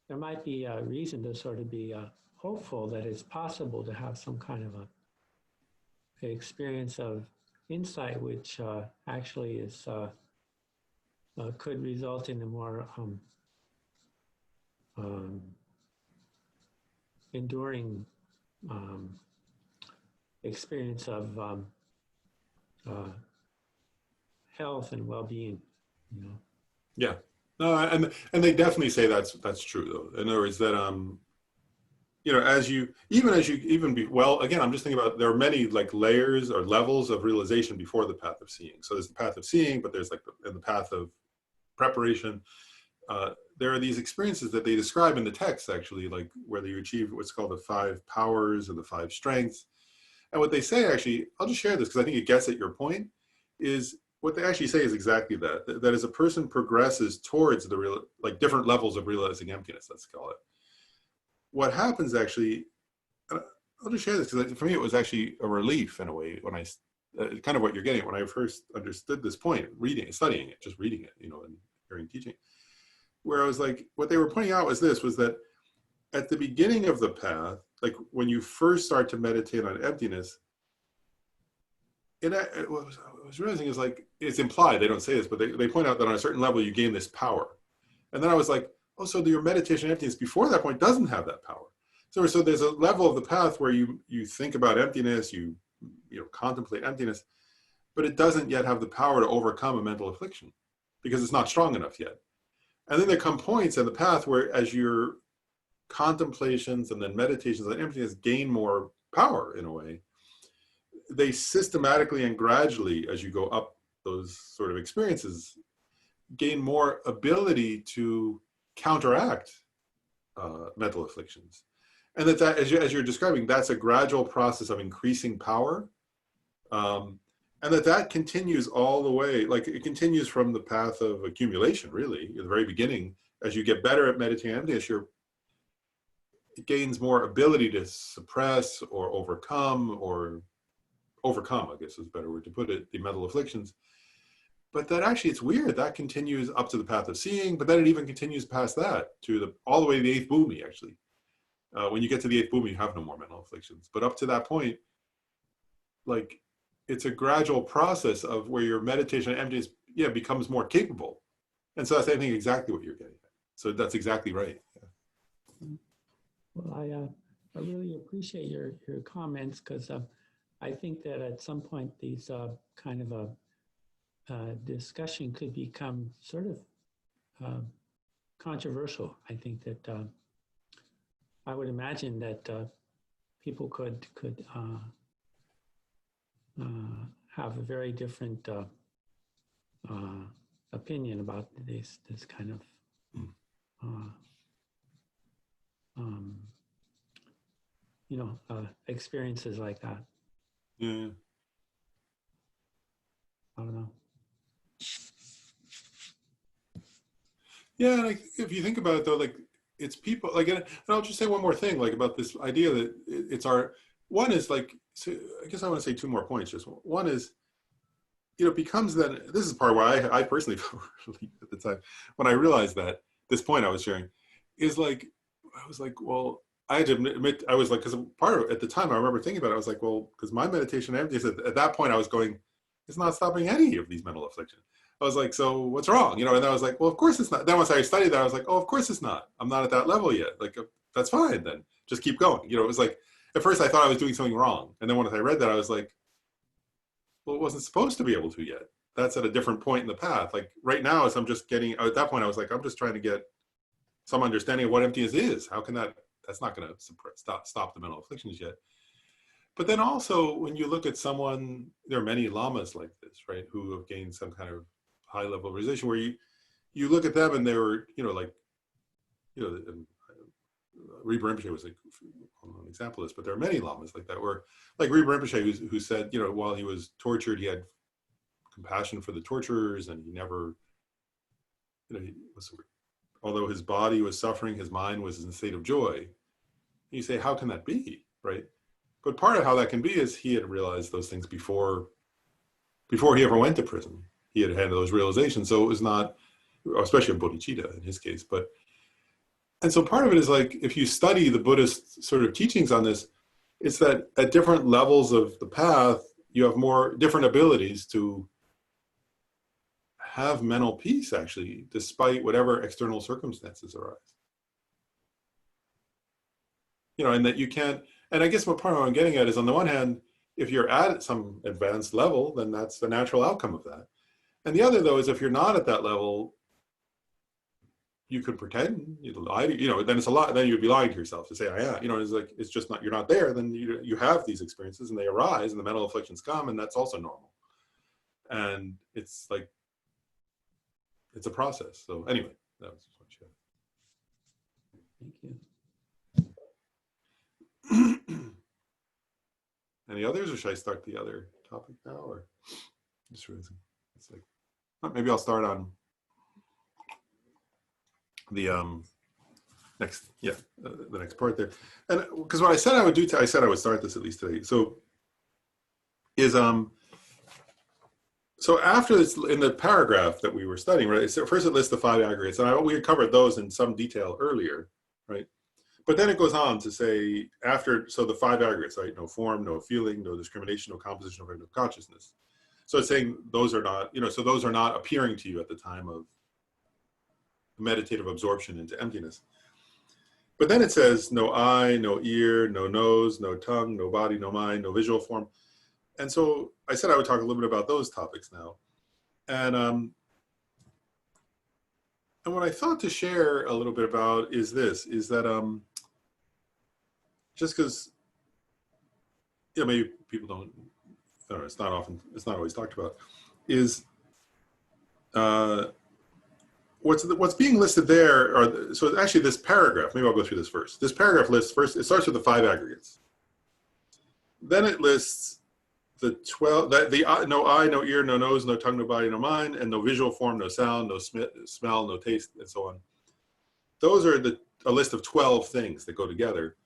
there might be a reason to sort of be hopeful that it's possible to have some kind of a experience of insight, which actually is could result in a more enduring experience of health and well-being, you know. Yeah, no, and they definitely say that's true though. In other words, that you know, as you well, again, I'm just thinking about, there are many like layers or levels of realization before the path of seeing. So there's the path of seeing, but there's like the path of preparation. There are these experiences that they describe in the text, actually, like whether you achieve what's called the 5 powers or the 5 strengths. And what they say, actually, I'll just share this because I think it gets at your point, is what they actually say is exactly that as a person progresses towards the real, like different levels of realizing emptiness, let's call it, what happens actually, I'll just share this because for me it was actually a relief in a way when I, kind of what you're getting, when I first understood this point, studying it, just reading it, you know, and hearing teaching, where I was like, what they were pointing out was that at the beginning of the path, like when you first start to meditate on emptiness, what I was realizing is like, it's implied, they don't say this, but they point out that on a certain level you gain this power. And then I was like, oh, so your meditation on emptiness before that point doesn't have that power. So there's a level of the path where you think about emptiness, you know, contemplate emptiness, but it doesn't yet have the power to overcome a mental affliction because it's not strong enough yet. And then there come points in the path where as your contemplations and then meditations on emptiness gain more power in a way, they systematically and gradually, as you go up those sort of experiences, gain more ability to counteract mental afflictions. And that as you're describing, that's a gradual process of increasing power. And that continues all the way, like it continues from the path of accumulation, really, at the very beginning. As you get better at meditating emptiness, it gains more ability to suppress or overcome, I guess is a better word to put it, the mental afflictions. But that actually, it's weird, that continues up to the path of seeing, but then it even continues past that to all the way to the 8th bhumi, actually. When you get to the 8th bhumi, you have no more mental afflictions. But up to that point, like, it's a gradual process of where your meditation on emptiness, becomes more capable. And so that's, I think, exactly what you're getting at. So that's exactly right. Yeah. Well, I really appreciate your comments, because I think that at some point these kind of a discussion could become sort of controversial. I think that I would imagine that people could have a very different opinion about this kind of experiences like that. Yeah. I don't know. Yeah, like if you think about it though, like it's people, like, and I'll just say one more thing, like about this idea that it's one is like, so I guess I want to say 2 more points. Just one is, it becomes then, this is part why I personally felt relieved at the time, when I realized that this point I was sharing is like, I was like, well, I had to admit, I was like, because part of it, at the time I remember thinking about it, I was like, well, because my meditation emptiness, at that point I was going, it's not stopping any of these mental afflictions. I was like, so what's wrong? You know, and I was like, well, of course it's not. Then once I studied that, I was like, oh, of course it's not. I'm not at that level yet. Like, that's fine then. Just keep going. You know, it was like, at first I thought I was doing something wrong. And then once I read that, I was like, well, it wasn't supposed to be able to yet. That's at a different point in the path. Like right now, as I'm just getting, at that point, I was like, I'm just trying to get some understanding of what emptiness is. How can that's not going to stop the mental afflictions yet. But then also, when you look at someone, there are many lamas like this, right, who have gained some kind of high level of realization, where you look at them and they were, you know, like, you know, Rinpa Rinpoche was an example of this, but there are many lamas like that, where, like Rinpa Rinpoche, who said, you know, while he was tortured, he had compassion for the torturers, and he never, you know, although his body was suffering, his mind was in a state of joy. And you say, how can that be, right? But part of how that can be is he had realized those things before he ever went to prison. He had those realizations. So it was not, especially a bodhicitta in his case. And so part of it is like, if you study the Buddhist sort of teachings on this, it's that at different levels of the path, you have more different abilities to have mental peace, actually, despite whatever external circumstances arise. You know, and that you can't, and I guess what part of what I'm getting at is, on the one hand, if you're at some advanced level, then that's the natural outcome of that. And the other, though, is if you're not at that level, you could pretend, you lie, you know, then it's a lot, then you'd be lying to yourself to say, I am, you know, it's like, it's just not, you're not there, then you have these experiences and they arise and the mental afflictions come, and that's also normal. And it's like, it's a process. So anyway, that was what you had. Thank you. Any others, or should I start the other topic now, or just realizing it's like, maybe I'll start on the next, the next part there. And because what I said I would do, I said I would start this at least today. So is so after this, in the paragraph that we were studying, right? So first it lists the 5 aggregates, and we had covered those in some detail earlier, right? But then it goes on to say, after, so the 5 aggregates, right? No form, no feeling, no discrimination, no composition, no consciousness. So it's saying those are not, you know, so those are not appearing to you at the time of meditative absorption into emptiness. But then it says no eye, no ear, no nose, no tongue, no body, no mind, no visual form. And so I said I would talk a little bit about those topics now. And what I thought to share a little bit about is this, is that just because, you know, maybe people don't, I don't know, it's not always talked about, is what's being listed there so actually this paragraph, maybe I'll go through this first. This paragraph lists first, it starts with the 5 aggregates. Then it lists the 12, no eye, no ear, no nose, no tongue, no body, no mind, and no visual form, no sound, no smell, no taste, and so on. Those are a list of 12 things that go together.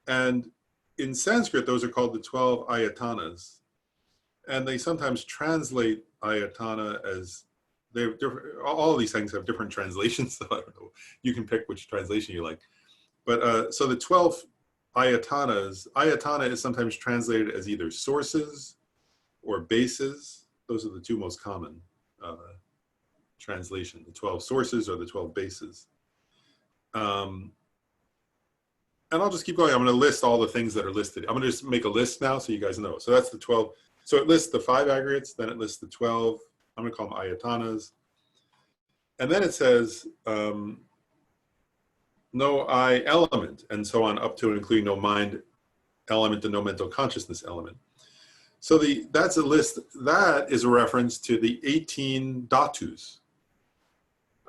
And in Sanskrit, those are called the 12 Ayatonas. And they sometimes translate Ayatana as, all of these things have different translations, so I don't know. You can pick which translation you like. But so the 12 Ayatonas, Ayatana is sometimes translated as either sources or bases. Those are the 2 most common translation, the 12 sources or the 12 bases. And I'll just keep going. I'm going to list all the things that are listed. I'm going to just make a list now so you guys know. So that's the 12. So it lists the 5 aggregates, then it lists the 12, I'm going to call them Ayatanas. And then it says no I element, and so on, up to and including no mind element and no mental consciousness element. So that's a list, that is a reference to the 18 dhatus.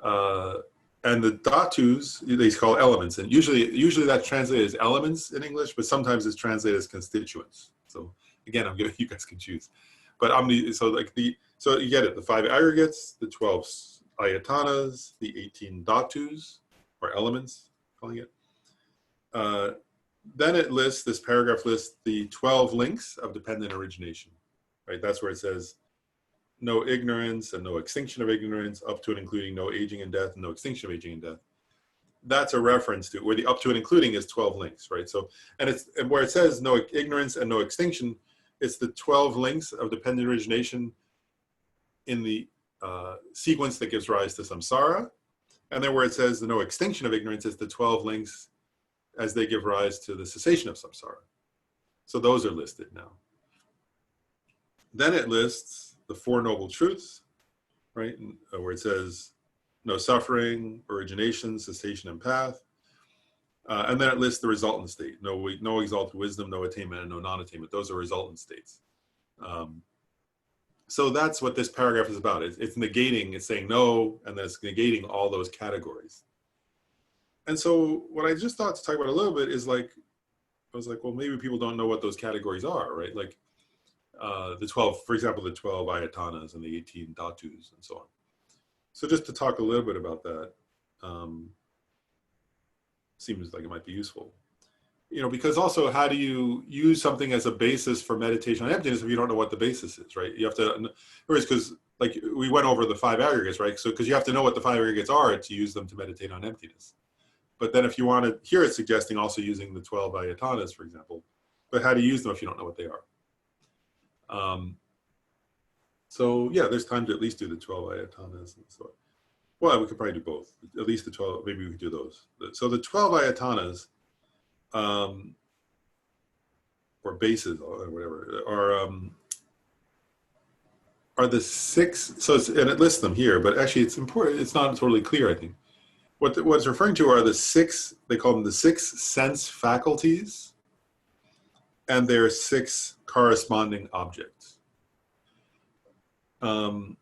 And the dhatus, they call elements, and usually that's translated as elements in English, but sometimes it's translated as constituents. So again, I'm giving, you guys can choose. But so you get it, the 5 aggregates, the 12 ayatanas, the 18 dhatus, or elements, calling it. Then it lists, this paragraph lists the 12 links of dependent origination, right? That's where it says no ignorance and no extinction of ignorance, up to and including no aging and death, and no extinction of aging and death. That's a reference to where the up to and including is 12 links, right? So, and where it says no ignorance and no extinction, it's the 12 links of dependent origination in the sequence that gives rise to samsara. And then where it says the no extinction of ignorance is the 12 links as they give rise to the cessation of samsara. So those are listed now. Then it lists the Four Noble Truths, right? Where it says no suffering, origination, cessation, and path. And then it lists the resultant state. No exalted wisdom, no attainment, and no non-attainment. Those are resultant states. So that's what this paragraph is about. It's negating, it's saying no, and then it's negating all those categories. And so what I just thought to talk about a little bit is like, I was like, well, maybe people don't know what those categories are, right? Like the 12, for example, the 12 Ayatonas and the 18 Dhatus and so on. So just to talk a little bit about that, seems like it might be useful. You know, because also how do you use something as a basis for meditation on emptiness if you don't know what the basis is, right? You have to, whereas because like we went over the 5 aggregates, right? So because you have to know what the 5 aggregates are to use them to meditate on emptiness. But then if you want to, here it's suggesting also using the 12 Ayatonas, for example, but how to use them if you don't know what they are. So yeah, there's time to at least do the 12 Ayatonas and so on. Well, we could probably do both, at least the 12, maybe we could do those. So the 12 Ayatonas, or bases or whatever, are the 6, so it's, and it lists them here, but actually it's important, it's not totally clear, I think. What it's referring to are the 6, they call them the 6 sense faculties, and their 6 corresponding objects. And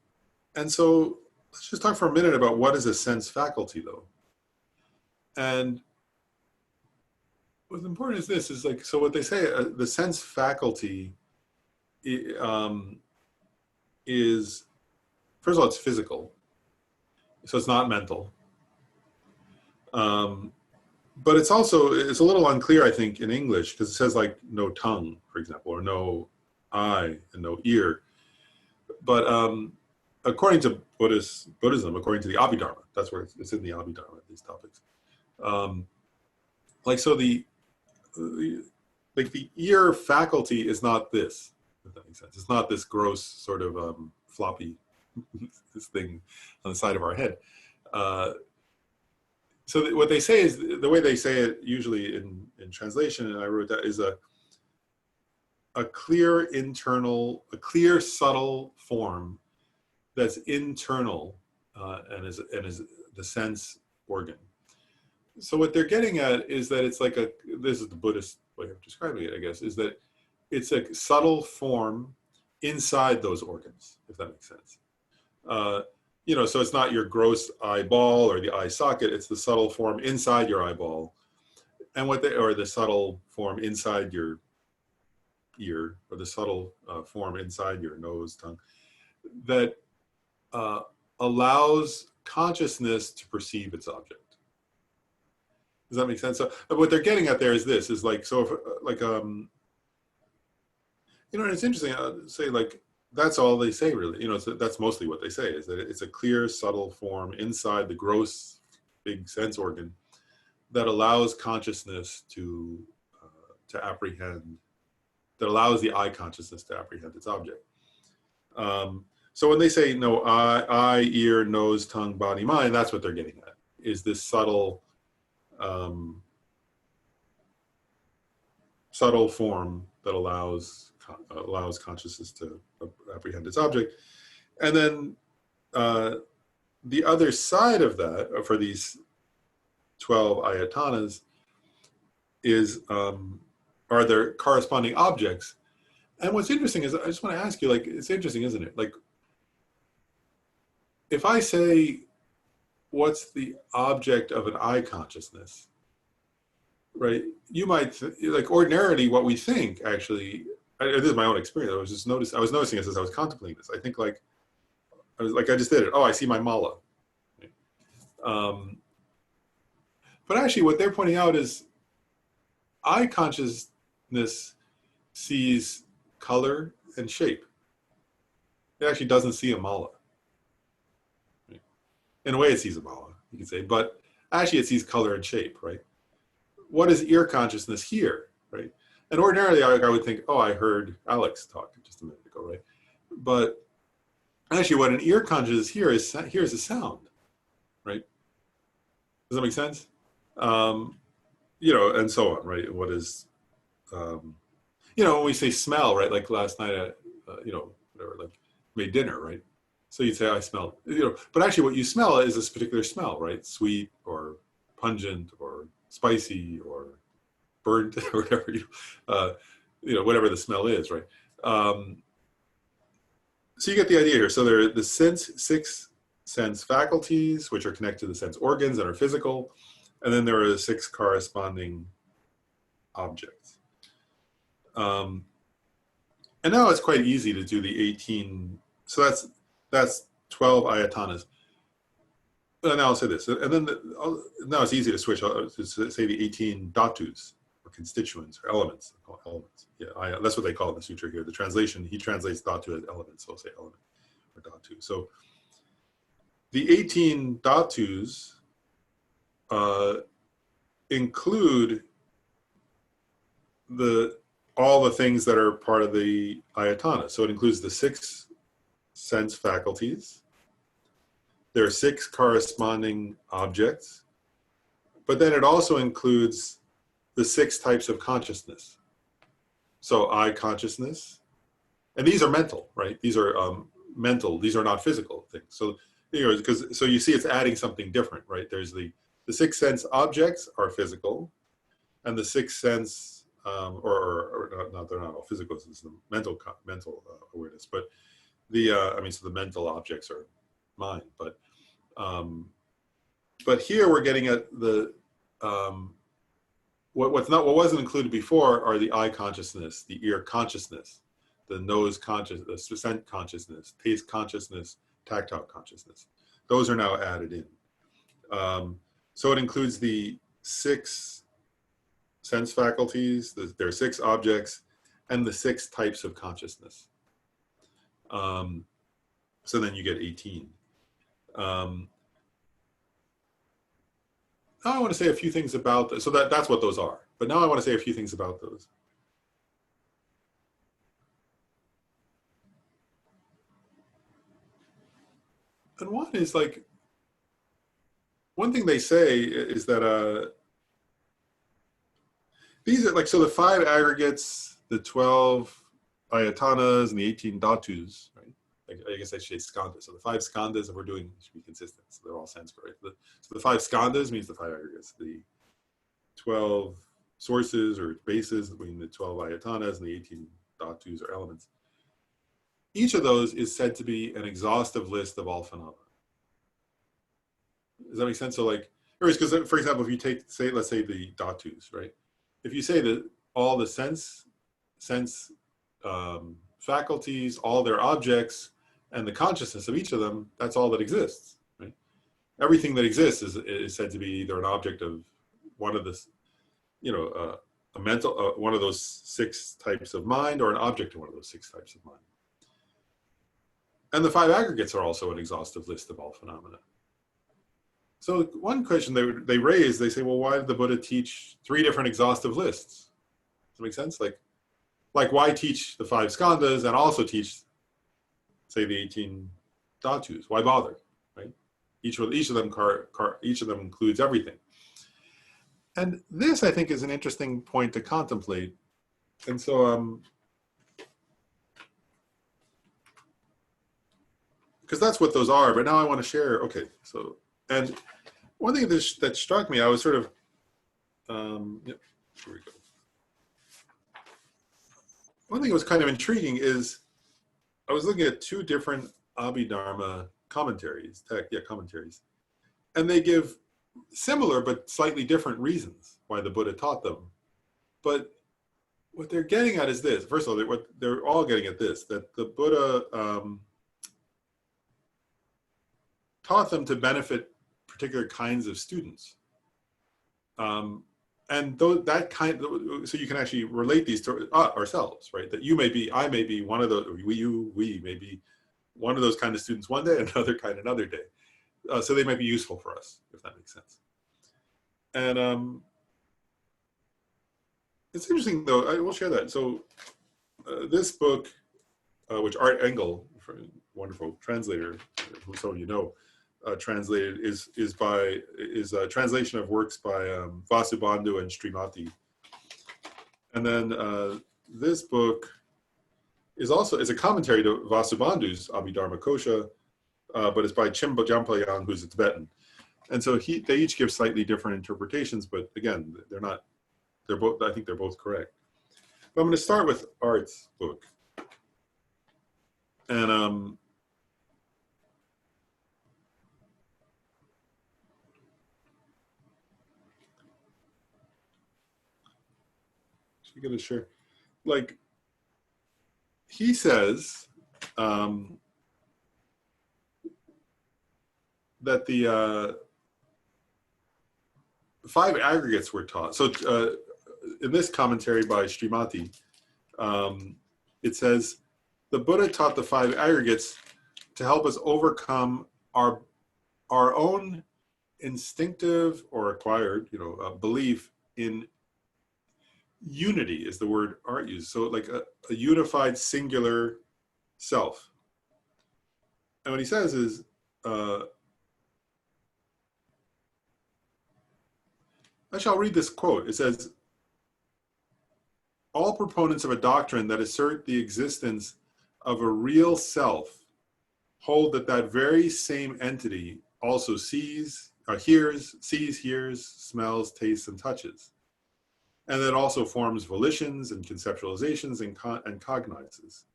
so let's just talk for a minute about what is a sense faculty though. And what's important is this, is like, so what they say, the sense faculty is, first of all, it's physical. So it's not mental. But it's also, it's a little unclear, I think, in English, because it says like no tongue, for example, or no eye and no ear. But according to Buddhism, according to the Abhidharma, that's where it's in the Abhidharma, these topics. Like, so the ear faculty is not this, if that makes sense. It's not this gross sort of floppy this thing on the side of our head. So what they say is, the way they say it usually in translation, and I wrote that, is a clear internal, a clear subtle form that's internal and is the sense organ. So what they're getting at is that it's like this is the Buddhist way of describing it, I guess, is that it's a subtle form inside those organs, if that makes sense. You know, so it's not your gross eyeball or the eye socket, it's the subtle form inside your eyeball. And or the subtle form inside your ear, or the subtle form inside your nose, tongue, that allows consciousness to perceive its object. Does that make sense? So what they're getting at there is this, is like, so if, like, you know, it's interesting, say like, that's all they say really, you know, so that's mostly what they say, is that it's a clear, subtle form inside the gross, big sense organ that allows consciousness to apprehend, that allows the eye consciousness to apprehend its object. So when they say no eye, ear, nose, tongue, body, mind, that's what they're getting at, is this subtle, subtle form that allows consciousness to apprehend its object. And then the other side of that, for these 12 Ayatonas, is are there corresponding objects. And what's interesting is, I just want to ask you, like, it's interesting, isn't it? Like, if I say, what's the object of an eye consciousness, right? You might, like, ordinarily what we think, actually, this is my own experience. I was noticing this as I was contemplating this. I think like, I just did it. Oh, I see my mala. But actually what they're pointing out is eye consciousness sees color and shape. It actually doesn't see a mala. In a way it sees a mala, you could say, but actually it sees color and shape, right? What does ear consciousness hear, right? And ordinarily, I would think, oh, I heard Alex talk just a minute ago, right? But Actually, what an ear consciousness hears a sound, right? Does that make sense? You know, and so on, right? What is, you know, when we say smell, right? Like last night, you know, whatever, like made dinner, right? So you'd say, I smell, you know, but actually what you smell is this particular smell, right? Sweet or pungent or spicy or burnt or whatever, you know, whatever the smell is, right? So you get the idea here. So there are the six sense faculties, which are connected to the sense organs and are physical. And then there are the 6 corresponding objects. And now it's quite easy to do the 18. So that's 12 ayatonas. And now I'll say this. And then now it's easy to switch to say the 18 dhatus, or constituents, or elements. Elements. Yeah, that's what they call it in the sutra here. The translation, he translates dhatu as elements, so I'll say element or dhatu. So the 18 dhatus include all the things that are part of the ayatana. So it includes the 6 sense faculties. There are 6 corresponding objects, but then it also includes the 6 types of consciousness. So I consciousness, and these are mental, right? These are mental. These are not physical things. So you know, so you see, it's adding something different, right? There's the 6 sense objects are physical, and the 6 sense or not, they're not all physical. It's the mental awareness, but I mean, so the mental objects are mind, but here we're getting at the what wasn't included before are the eye consciousness, the ear consciousness, the nose consciousness, the scent consciousness, taste consciousness, tactile consciousness. Those are now added in. So it includes the 6 sense faculties, there are 6 objects, and the 6 types of consciousness. So then you get 18. Now I want to say a few things about this. So that's what those are. But now I want to say a few things about those. And one is like, one thing they say is that these are like, so the 5 aggregates, the 12 ayatanas, and the 18 dhatus, right? I guess I should say skandhas. So the 5 skandhas, if we're doing, should be consistent. So they're all Sanskrit, right? So the 5 skandhas means the 5 aggregates. The 12 sources or bases between the 12 ayatanas and the 18 dhatus or elements. Each of those is said to be an exhaustive list of all phenomena. Does that make sense? So like, because for example, if you take, let's say the dhatus, right? If you say that all the sense faculties, all their objects, and the consciousness of each of them, that's all that exists, right? Everything that exists is said to be either an object of one of the, you know, a mental, one of those 6 types of mind, or an object of one of those 6 types of mind. And the 5 aggregates are also an exhaustive list of all phenomena. So one question they raise, they say, well, why did the Buddha teach 3 different exhaustive lists? Does that make sense? Like why teach the 5 skandhas and also teach, say, the 18 dhatus? Why bother, right? Each of them includes everything. And this, I think, is an interesting point to contemplate. And so, because that's what those are. But now I want to share. Okay, so, and one thing that struck me, I was sort of, yep, here we go. One thing that was kind of intriguing is I was looking at 2 different Abhidharma commentaries, and they give similar but slightly different reasons why the Buddha taught them. But what they're getting at is this. First of all, what they're all getting at this, that the Buddha taught them to benefit particular kinds of students. And so you can actually relate these to ourselves, right? That you may be, I may be one of those, we may be one of those kind of students one day, another kind another day. So they might be useful for us, if that makes sense. And it's interesting, though, I will share that. So this book, which Art Engel, wonderful translator, who some of you know, translated, is a translation of works by Vasubandhu and Srimati. And then this book is a commentary to Vasubandhu's Abhidharma Kosha, but it's by Chimba Jampayang, who's a Tibetan. And so they each give slightly different interpretations, but again, I think they're both correct. But I'm going to start with Art's book. And I'm going to share, like, he says that the 5 aggregates were taught. So in this commentary by Srimati, it says, the Buddha taught the 5 aggregates to help us overcome our own instinctive or acquired, belief in unity, is the word Art used. So like a unified singular self. And what he says is, actually, I'll read this quote. It says, all proponents of a doctrine that assert the existence of a real self hold that very same entity also hears, smells, tastes, and touches. And that also forms volitions and conceptualizations and cognizes.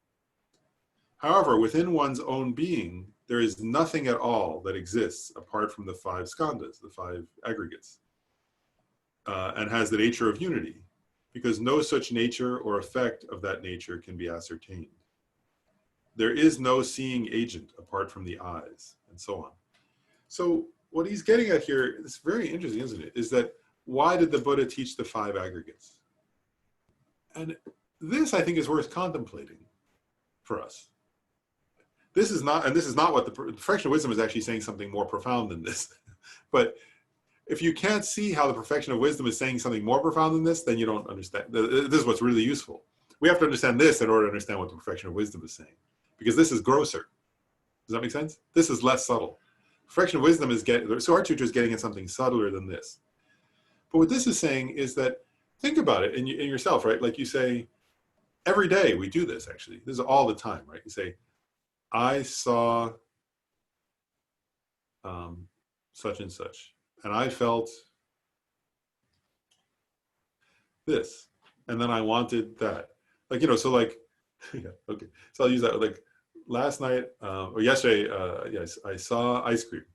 However, within one's own being, there is nothing at all that exists apart from the 5 skandhas, the 5 aggregates, and has the nature of unity, because no such nature or effect of that nature can be ascertained. There is no seeing agent apart from the eyes, and so on. So what he's getting at here, it's very interesting, isn't it, is that why did the Buddha teach the 5 aggregates? And this, I think, is worth contemplating for us. This is not what the perfection of wisdom is actually saying something more profound than this. But if you can't see how the perfection of wisdom is saying something more profound than this, then you don't understand. This is what's really useful. We have to understand this in order to understand what the perfection of wisdom is saying, because this is grosser. Does that make sense? This is less subtle. Perfection of wisdom is so our teacher is getting at something subtler than this. But what this is saying is that, think about it in yourself, right? Like you say, every day we do this, actually. This is all the time, right? You say, I saw such and such, and I felt this, and then I wanted that. Like, so like, yeah, okay. So I'll use that. Like last night or yesterday, yes, I saw ice cream,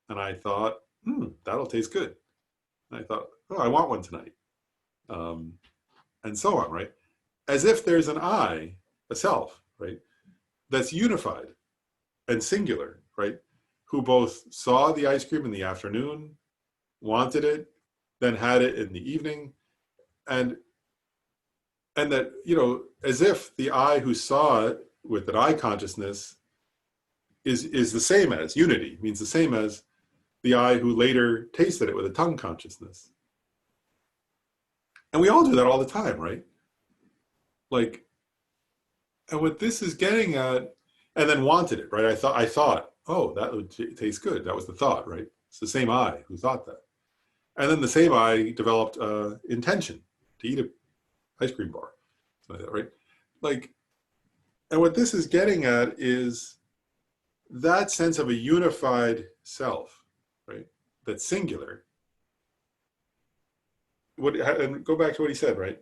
and I thought, that'll taste good. And I thought, oh, I want one tonight. And so on, right? As if there's an I, a self, right? That's unified and singular, right? Who both saw the ice cream in the afternoon, wanted it, then had it in the evening. And that, as if the I who saw it with an I consciousness is the same as, unity means the same as the I who later tasted it with a tongue consciousness. And we all do that all the time, right? Like, and what this is getting at, and then wanted it, right? I thought, oh, that would taste good. That was the thought, right? It's the same I who thought that. And then the same I developed intention to eat an ice cream bar, something like that, right? Like, and what this is getting at is that sense of a unified self, right? That's singular. And go back to what he said, right?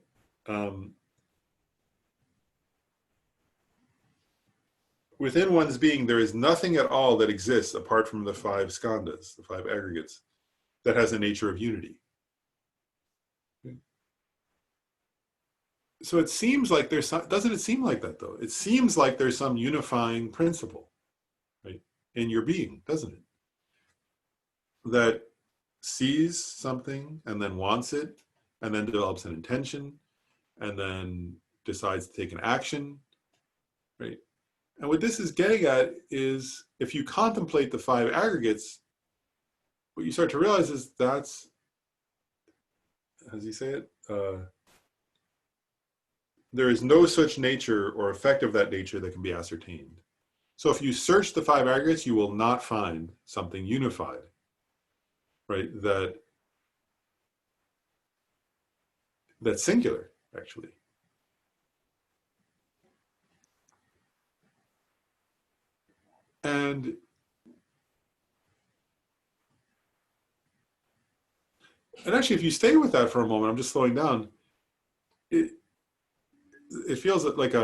Within one's being, there is nothing at all that exists apart from the 5 skandhas, the 5 aggregates, that has a nature of unity. So it seems like there's some, doesn't it seem like that though? It seems like there's some unifying principle, right, in your being, doesn't it? That sees something and then wants it, and then develops an intention, and then decides to take an action, right? And what this is getting at is, if you contemplate the 5 aggregates, what you start to realize is that's, how does he say it? There is no such nature or effect of that nature that can be ascertained. So if you search the 5 aggregates, you will not find something unified, right? That's singular, actually. And actually, if you stay with that for a moment, I'm just slowing down. It feels like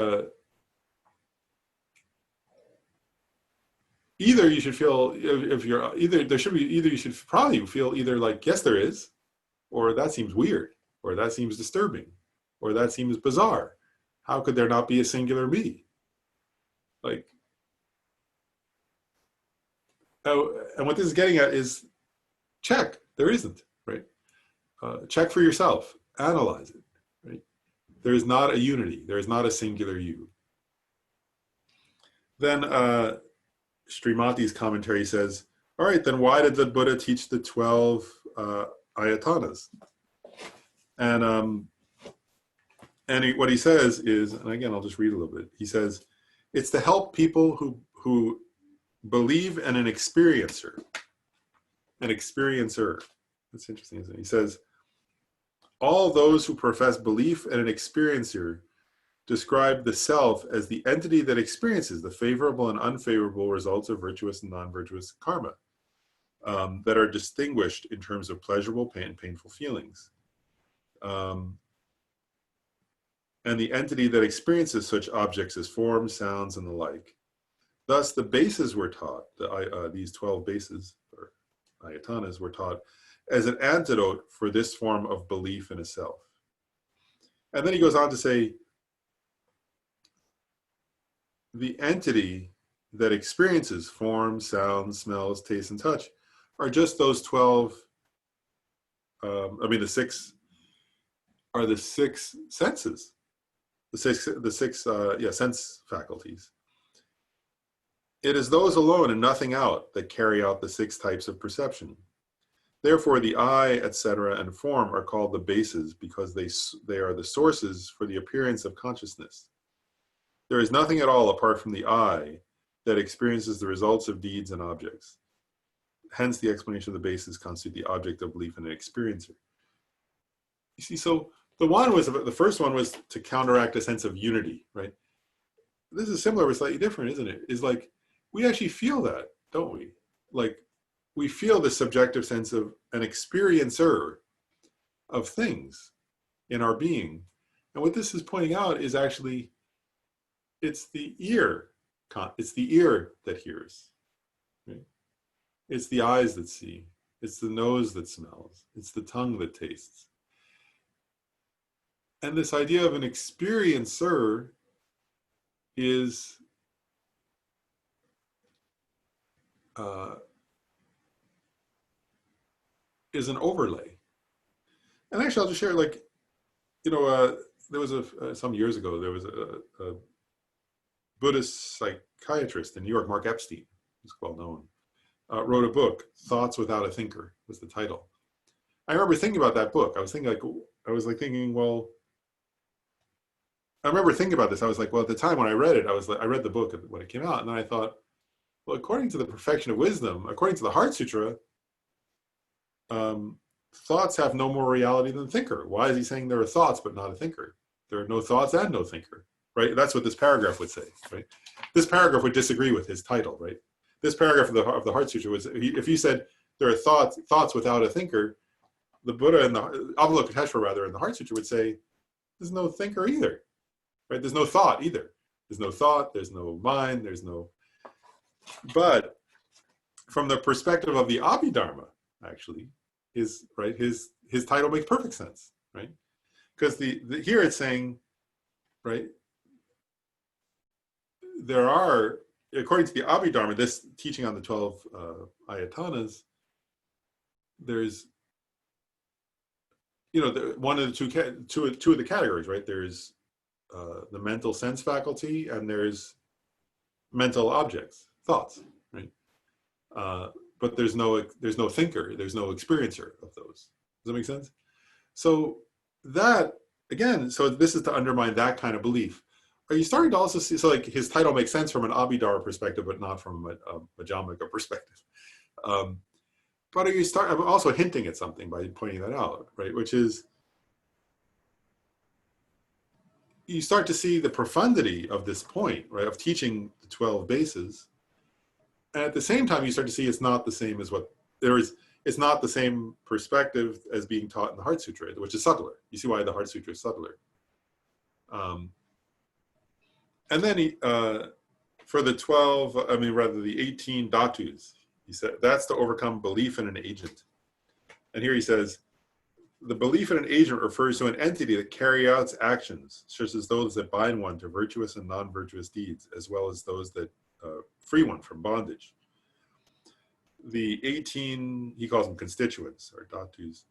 either you should feel, if you're you should probably feel either like, yes, there is, or that seems weird, or that seems disturbing, or that seems bizarre. How could there not be a singular me? Like, and what this is getting at is, check, there isn't, right? Check for yourself, analyze it, right? There is not a unity, there is not a singular you. Then Srimati's commentary says, all right, then why did the Buddha teach the 12 Ayatonas? And what he says is, and again, I'll just read a little bit. He says, it's to help people who believe in an experiencer. An experiencer. That's interesting, isn't it? He says, all those who profess belief in an experiencer describe the self as the entity that experiences the favorable and unfavorable results of virtuous and non-virtuous karma that are distinguished in terms of pleasurable and painful feelings. And the entity that experiences such objects as forms, sounds, and the like. Thus, the bases were taught, these 12 bases, or Ayatonas, were taught as an antidote for this form of belief in a self. And then he goes on to say, the entity that experiences forms, sounds, smells, tastes, and touch are just those 12, the 6 are the 6 senses, the six sense faculties. It is those alone and nothing out that carry out the 6 types of perception. Therefore, the eye, etc., and form are called the bases because they are the sources for the appearance of consciousness. There is nothing at all apart from the eye that experiences the results of deeds and objects. Hence, the explanation of the bases constitute the object of belief in an experiencer. You see, so the first one was to counteract a sense of unity, right? This is similar but slightly different, isn't it? Is like, we actually feel that, don't we? Like, we feel the subjective sense of an experiencer of things in our being. And what this is pointing out is actually, it's the ear that hears, right? It's the eyes that see, it's the nose that smells, it's the tongue that tastes. And this idea of an experiencer is an overlay. And actually, I'll just share, like, there was some years ago, there was a Buddhist psychiatrist in New York, Mark Epstein, who's well known, wrote a book, Thoughts Without a Thinker was the title. I remember thinking about that book. I was thinking, well, I remember thinking about this. I was like, well, at the time when I read it, I read the book when it came out, and then I thought, well, according to the Perfection of Wisdom, according to the Heart Sutra, thoughts have no more reality than thinker. Why is he saying there are thoughts but not a thinker? There are no thoughts and no thinker, right? That's what this paragraph would say, right? This paragraph would disagree with his title, right? This paragraph of the Heart Sutra was, if he said there are thoughts without a thinker, the Buddha and the Avalokiteshvara, rather, in the Heart Sutra would say, there's no thinker either, right? There's no thought either. There's no thought, there's no mind, there's no... But from the perspective of the Abhidharma, actually, his title makes perfect sense, right? Because here it's saying, right, there are, according to the Abhidharma, this teaching on the 12 Ayatonas, there's, one of the two of the categories, right? There's the mental sense faculty, and there's mental objects, thoughts, right? But there's no thinker, there's no experiencer of those. Does that make sense? So that, again, so this is to undermine that kind of belief. are you starting to also see, so like his title makes sense from an Abhidharma perspective, but not from a Majjhimaka perspective. But I'm also hinting at something by pointing that out, right? Which is, you start to see the profundity of this point, right? Of teaching the 12 bases. And at the same time, you start to see it's not the same as it's not the same perspective as being taught in the Heart Sutra, which is subtler. You see why the Heart Sutra is subtler. And then for the 12, the 18 dhatus, he said, that's to overcome belief in an agent. And here he says, the belief in an agent refers to an entity that carries out actions, such as those that bind one to virtuous and non-virtuous deeds, as well as those that free one from bondage. The 18, he calls them constituents, or dhatus,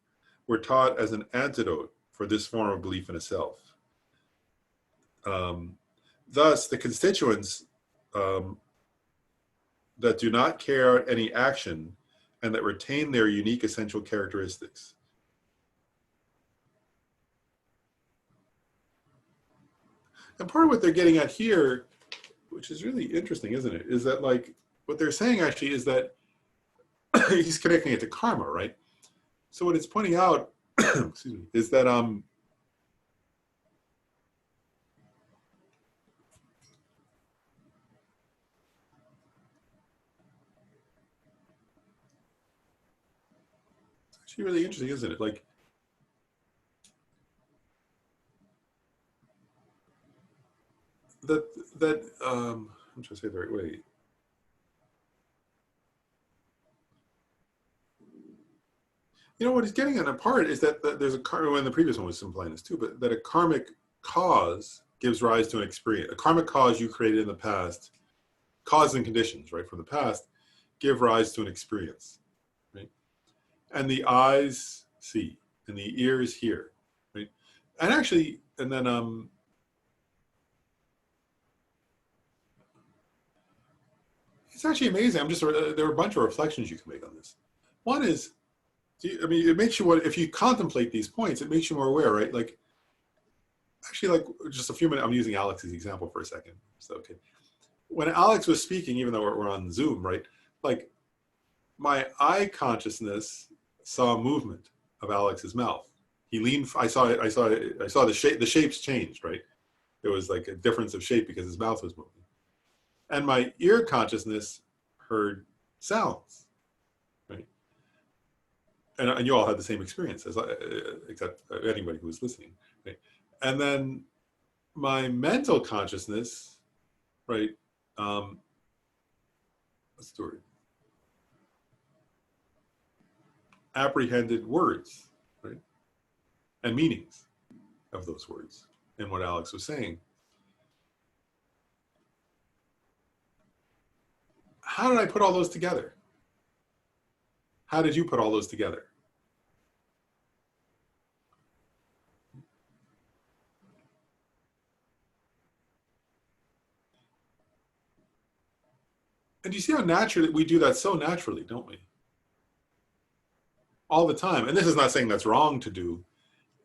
were taught as an antidote for this form of belief in a self. Thus, the constituents that do not carry out any action and that retain their unique essential characteristics. And part of what they're getting at here, which is really interesting, isn't it, is that like what they're saying actually is that he's connecting it to karma, right? So what it's pointing out, excuse me, is that it's actually really interesting, isn't it? Like I'm trying to say it the right way. You know, what he's getting at in part is that there's a karma, and the previous one was implying this too, but that a karmic cause gives rise to an experience. A karmic cause you created in the past, cause and conditions, right, from the past, give rise to an experience, right? And the eyes see, and the ears hear, right? And actually, and then it's actually amazing. There are a bunch of reflections you can make on this. One is, it makes you if you contemplate these points, it makes you more aware, right? Like, actually, like just a few minutes, I'm using Alex's example for a second. So, okay. When Alex was speaking, even though we're on Zoom, right? Like, my eye consciousness saw movement of Alex's mouth. He leaned, I saw the shape, the shapes changed, right? There was like a difference of shape because his mouth was moving. And my ear consciousness heard sounds, right? And you all had the same experience, except anybody who was listening, right? And then my mental consciousness, right? What's the word? Apprehended words, right? And meanings of those words and what Alex was saying. How did I put all those together? How did you put all those together? And you see how naturally we do that, so naturally, don't we? All the time. And this is not saying that's wrong to do.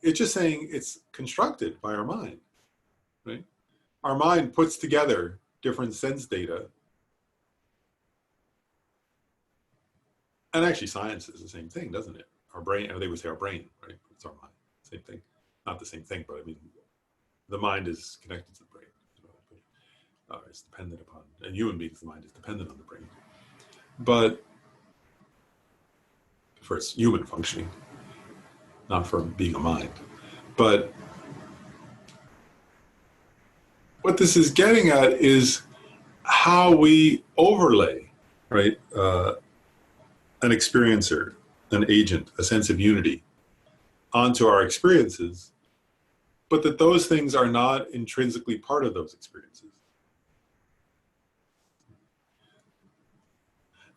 It's just saying it's constructed by our mind, right? Our mind puts together different sense data. And actually science is the same thing, doesn't it? Our brain, they would say our brain, right? It's our mind, same thing. Not the same thing, but I mean, the mind is connected to the brain. It's dependent upon, and human beings, the mind is dependent on the brain. But for its human functioning, not for being a mind. But what this is getting at is how we overlay, right? An experiencer, an agent, a sense of unity onto our experiences, but that those things are not intrinsically part of those experiences.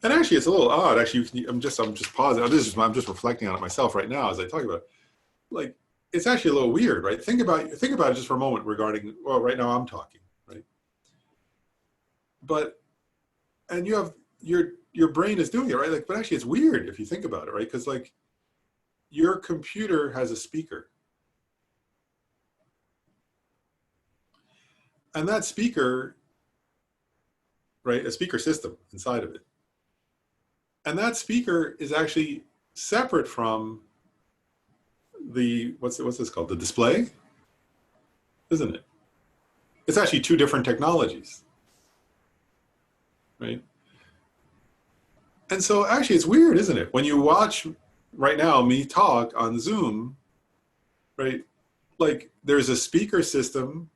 And actually, it's a little odd. Actually, I'm just pausing. I'm just reflecting on it myself right now as I talk about it. Like, it's actually a little weird, right? Think about it just for a moment regarding, well, right now I'm talking, right? But, and you have, your brain is doing it, right? Like, but actually it's weird if you think about it, right? Because like, your computer has a speaker. And that speaker, right, a speaker system inside of it. And that speaker is actually separate from the, what's this called? The display, isn't it? It's actually two different technologies, right? And so actually it's weird, isn't it? When you watch right now me talk on Zoom, right? Like there's a speaker system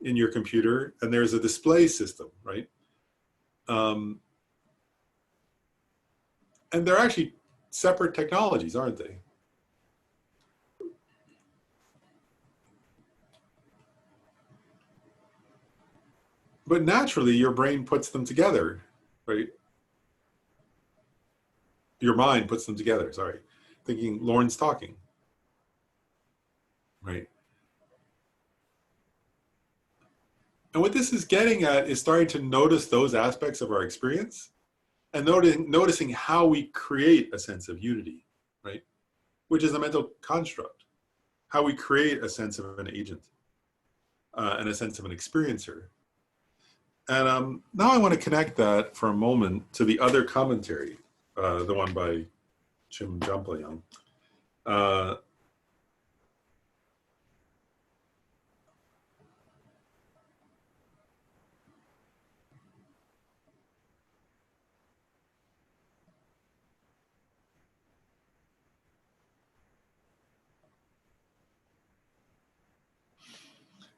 in your computer and there's a display system, right? And they're actually separate technologies, aren't they? But naturally, your brain puts them together, right? Your mind puts them together, sorry. Thinking Lauren's talking, right? And what this is getting at is starting to notice those aspects of our experience and noticing how we create a sense of unity, right? Which is a mental construct. How we create a sense of an agent and a sense of an experiencer. And now I want to connect that for a moment to the other commentary, the one by Jim Jumplayan.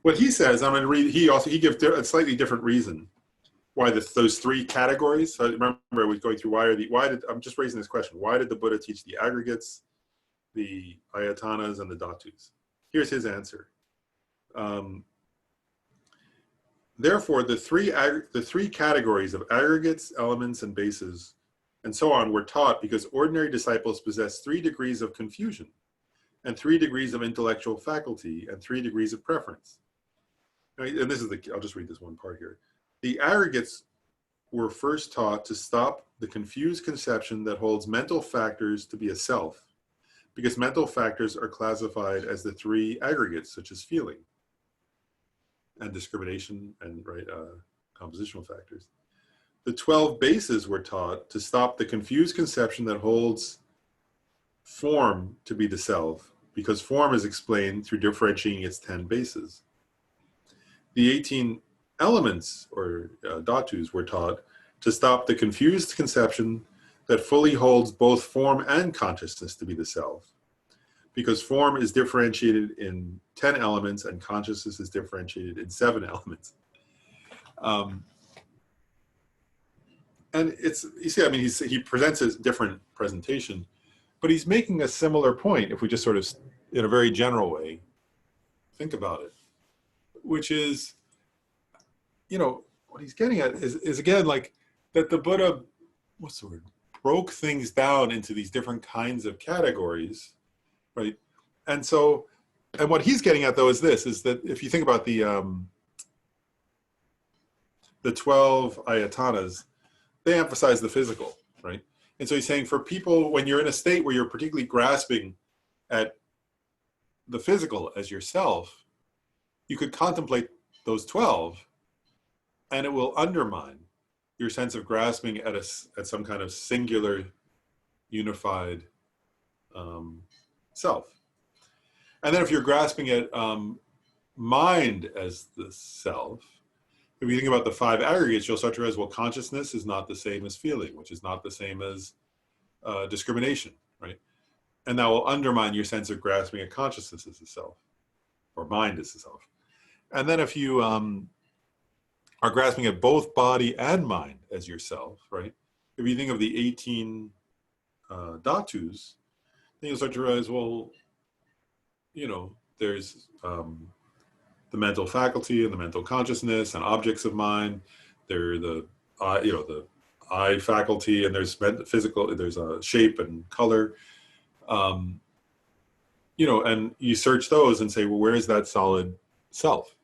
What he says, I'm going to read, he gives a slightly different reason why those three categories. So remember, I was going through I'm just raising this question. Why did the Buddha teach the aggregates, the Ayatonas, and the Dhatus? Here's his answer. Therefore, the three categories of aggregates, elements, and bases, and so on were taught because ordinary disciples possess 3 degrees of confusion, and 3 degrees of intellectual faculty, and 3 degrees of preference. And this is I'll just read this one part here. The aggregates were first taught to stop the confused conception that holds mental factors to be a self, because mental factors are classified as the 3 aggregates, such as feeling and discrimination and compositional factors. The 12 bases were taught to stop the confused conception that holds form to be the self, because form is explained through differentiating its 10 bases. The 18 elements, or dhatus, were taught to stop the confused conception that fully holds both form and consciousness to be the self, because form is differentiated in 10 elements and consciousness is differentiated in 7 elements. And it's, you see, I mean, he presents a different presentation, but he's making a similar point if we just sort of, in a very general way, think about it, which is, you know, what he's getting at is again, like that the Buddha, what's the word, broke things down into these different kinds of categories, right? And so, and what he's getting at though is this, is that if you think about the 12 Ayatonas, they emphasize the physical, right? And so he's saying for people, when you're in a state where you're particularly grasping at the physical as yourself, you could contemplate those 12 and it will undermine your sense of grasping at some kind of singular, unified self. And then if you're grasping at mind as the self, if you think about the 5 aggregates, you'll start to realize, well, consciousness is not the same as feeling, which is not the same as discrimination, right? And that will undermine your sense of grasping at consciousness as the self, or mind as the self. And then if you are grasping at both body and mind as yourself, right? If you think of the 18 dhatus, then you'll start to realize, well, you know, there's the mental faculty and the mental consciousness and objects of mind. There are the the eye faculty, and there's physical, there's a shape and color. You know, and you search those and say, well, where is that solid self?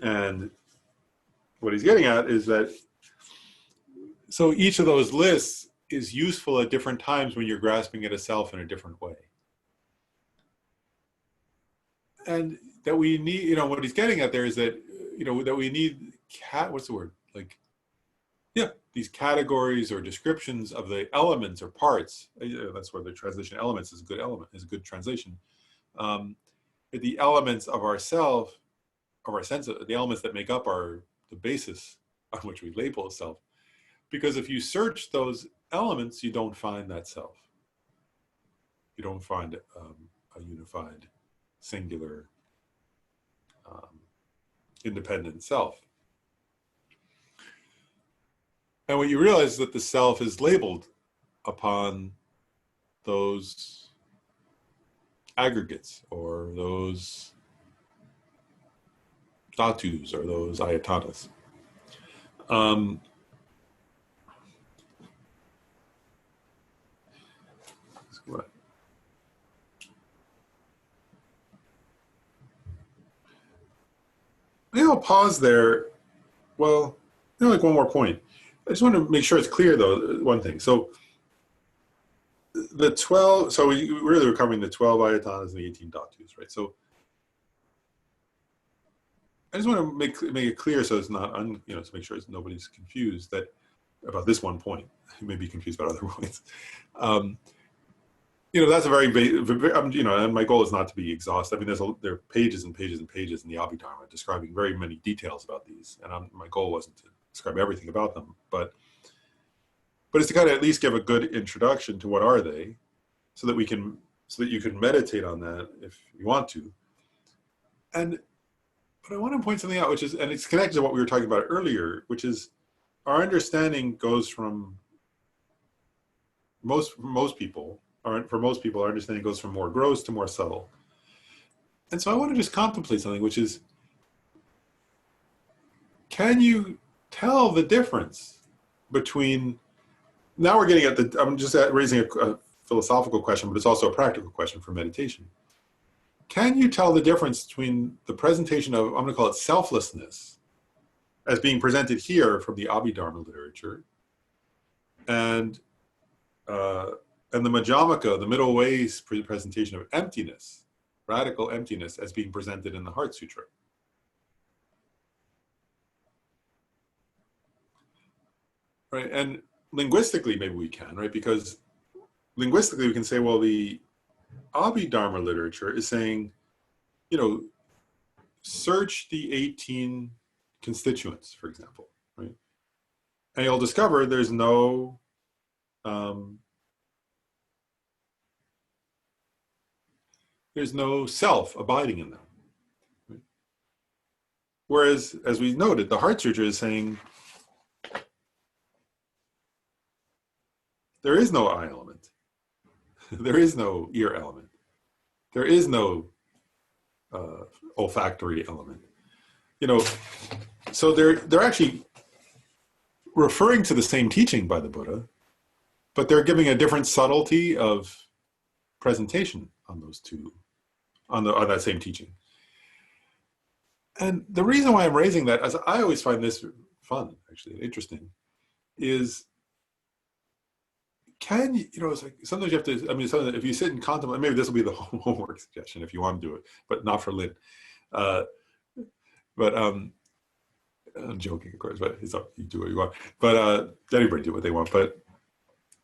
And what he's getting at is that, so each of those lists is useful at different times when you're grasping at a self in a different way. and that we need, you know, what he's getting at there is that, you know, that we need what's the word? Like, yeah, these categories or descriptions of the elements or parts. That's where the translation elements is a good element, is a good translation. The elements of ourself, of our sense of the elements that make up the basis on which we label a self. Because if you search those elements, you don't find that self. You don't find a unified, singular, independent self. And what you realize is that the self is labeled upon those aggregates or those dhatus or those ayatonas. Maybe I'll pause there. Well, you know, like one more point. I just want to make sure it's clear, though, one thing. So the 12, so we really were covering the 12 ayatonas and the 18 dhatus, right? So I just want to make it clear so it's not, you know, to make sure nobody's confused that about this one point. You may be confused about other points. You know, that's a very, you know, and my goal is not to be exhaustive. I mean, there are pages and pages and pages in the Abhidharma describing very many details about these. And my goal wasn't to describe everything about them, but it's to kind of at least give a good introduction to what are they, so that you can meditate on that if you want to. But I want to point something out, which is, and it's connected to what we were talking about earlier, which is our understanding goes from for most people, our understanding goes from more gross to more subtle. And so I want to just contemplate something, which is, can you tell the difference between, now we're getting at I'm just raising a philosophical question, but it's also a practical question for meditation. Can you tell the difference between the presentation of, I'm going to call it selflessness, as being presented here from the Abhidharma literature, and the Madhyamaka, the middle ways presentation of emptiness, radical emptiness, as being presented in the Heart Sutra? Right, and linguistically, maybe we can, right? Because linguistically, we can say, well, the Abhidharma literature is saying, you know, search the 18 constituents, for example, right? And you'll discover there's no self abiding in them. Right? Whereas, as we noted, the Heart Sutra is saying there is no eye element. There is no ear element. There is no olfactory element. You know, so they're actually referring to the same teaching by the Buddha, but they're giving a different subtlety of presentation on those two, on that same teaching. And the reason why I'm raising that, as I always find this fun, actually, interesting, is it's like sometimes you have to, I mean, if you sit and contemplate, maybe this will be the homework suggestion if you want to do it, but not for Lynn. I'm joking, of course, but it's up, you do what you want. But anybody do what they want. But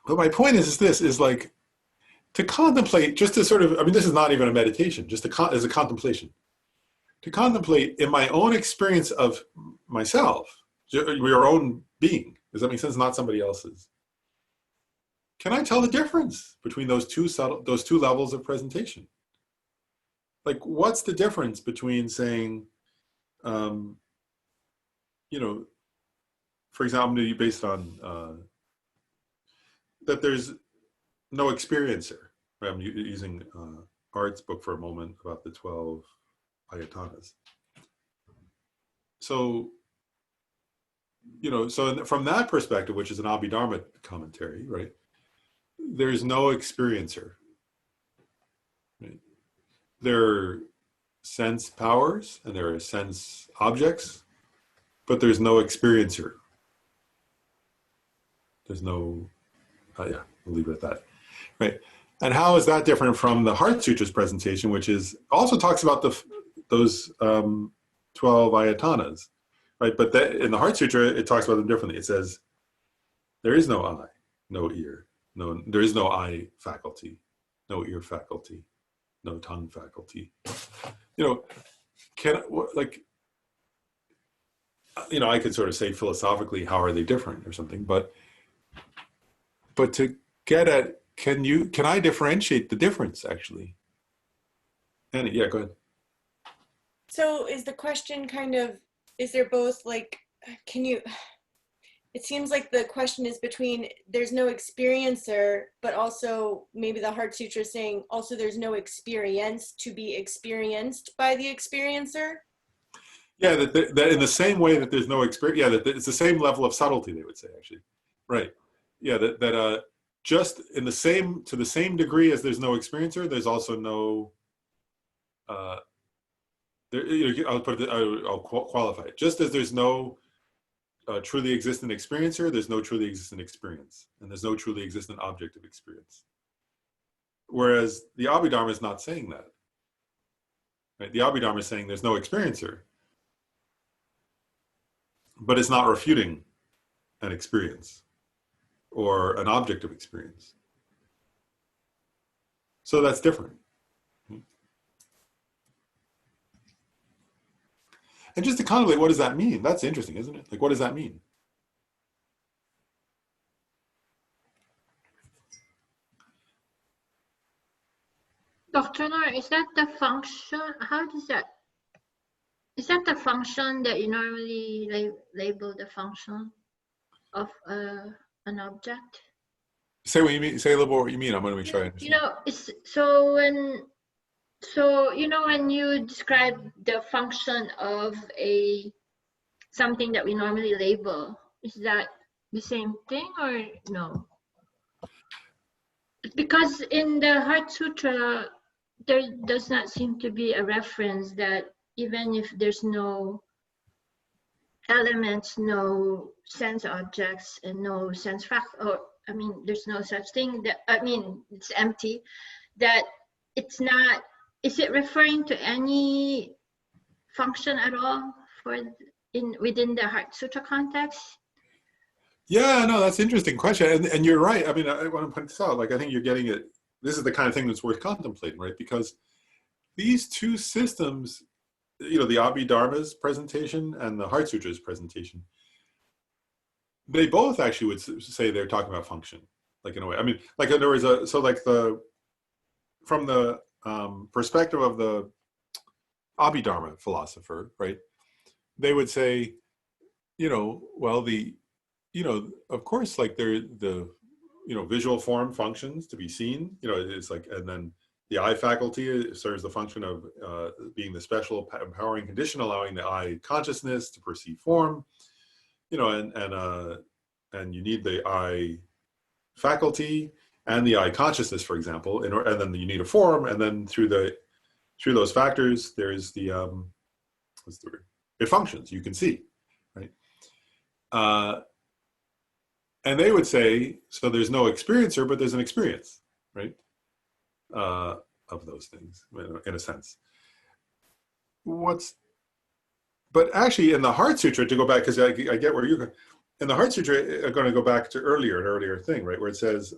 my point is this, is like to contemplate, just to sort of, I mean, this is not even a meditation, just as a contemplation. To contemplate in my own experience of myself, your own being. Does that make sense? Not somebody else's. Can I tell the difference between those two levels of presentation? Like, what's the difference between saying, you know, for example, based on that there's no experiencer. Right? I'm using Art's book for a moment about the 12 Ayatonas. So, you know, so from that perspective, which is an Abhidharma commentary, right? There's no experiencer. Right? There are sense powers and there are sense objects, but there's no experiencer. There's no, yeah, we'll leave it at that. Right. And how is that different from the Heart Sutra's presentation, which is also talks about those 12 Ayatonas, right? But in the Heart Sutra, it talks about them differently. It says, there is no eye, no ear, there is no eye faculty, no ear faculty, no tongue faculty. I could sort of say philosophically, how are they different or something, but to get at, can I differentiate the difference actually? Annie, yeah, go ahead. So is the question kind of, is there both like, it seems like the question is between there's no experiencer, but also maybe the Heart Sutra is saying also there's no experience to be experienced by the experiencer. Yeah, that in the same way that there's no experience, yeah, that it's the same level of subtlety, they would say, actually. Right. Yeah, that just to the same degree as there's no experiencer, there's also no, I'll qualify it. Just as there's no truly existent experiencer, there's no truly existent experience, and there's no truly existent object of experience. Whereas the Abhidharma is not saying that. Right? The Abhidharma is saying there's no experiencer, but it's not refuting an experience or an object of experience. So that's different. And just to contemplate, what does that mean? That's interesting, isn't it? Like, what does that mean? Dr. Nor, is that the function? Is that the function that you normally label the function of an object? Say what you mean. Say a little more what you mean. I'm going to make sure I understand. When you describe the function of something that we normally label, is that the same thing or no? Because in the Heart Sutra, there does not seem to be a reference that even if there's no elements, no sense objects, and no sense there's no such thing it's empty, that it's not, is it referring to any function at all within the Heart Sutra context? Yeah, no, that's an interesting question. And you're right. I mean, I want to point this out. Like, I think you're getting it. This is the kind of thing that's worth contemplating, right? Because these two systems, the Abhidharma's presentation and the Heart Sutra's presentation, they both actually would say they're talking about function, like in a way. I mean, like there was from the perspective of the Abhidharma philosopher, right? They would say, of course, like the visual form functions to be seen, it's like, and then the eye faculty serves the function of being the special empowering condition, allowing the eye consciousness to perceive form, and you need the eye faculty and the eye consciousness, for example, and then you need a form, and then through those factors, there's the what's the word? It functions. You can see, right? And they would say, so there's no experiencer, but there's an experience, right? Of those things, in a sense. But actually in the Heart Sutra, to go back, because I get where you're going, in the Heart Sutra, I'm going to go back to an earlier thing, right? Where it says,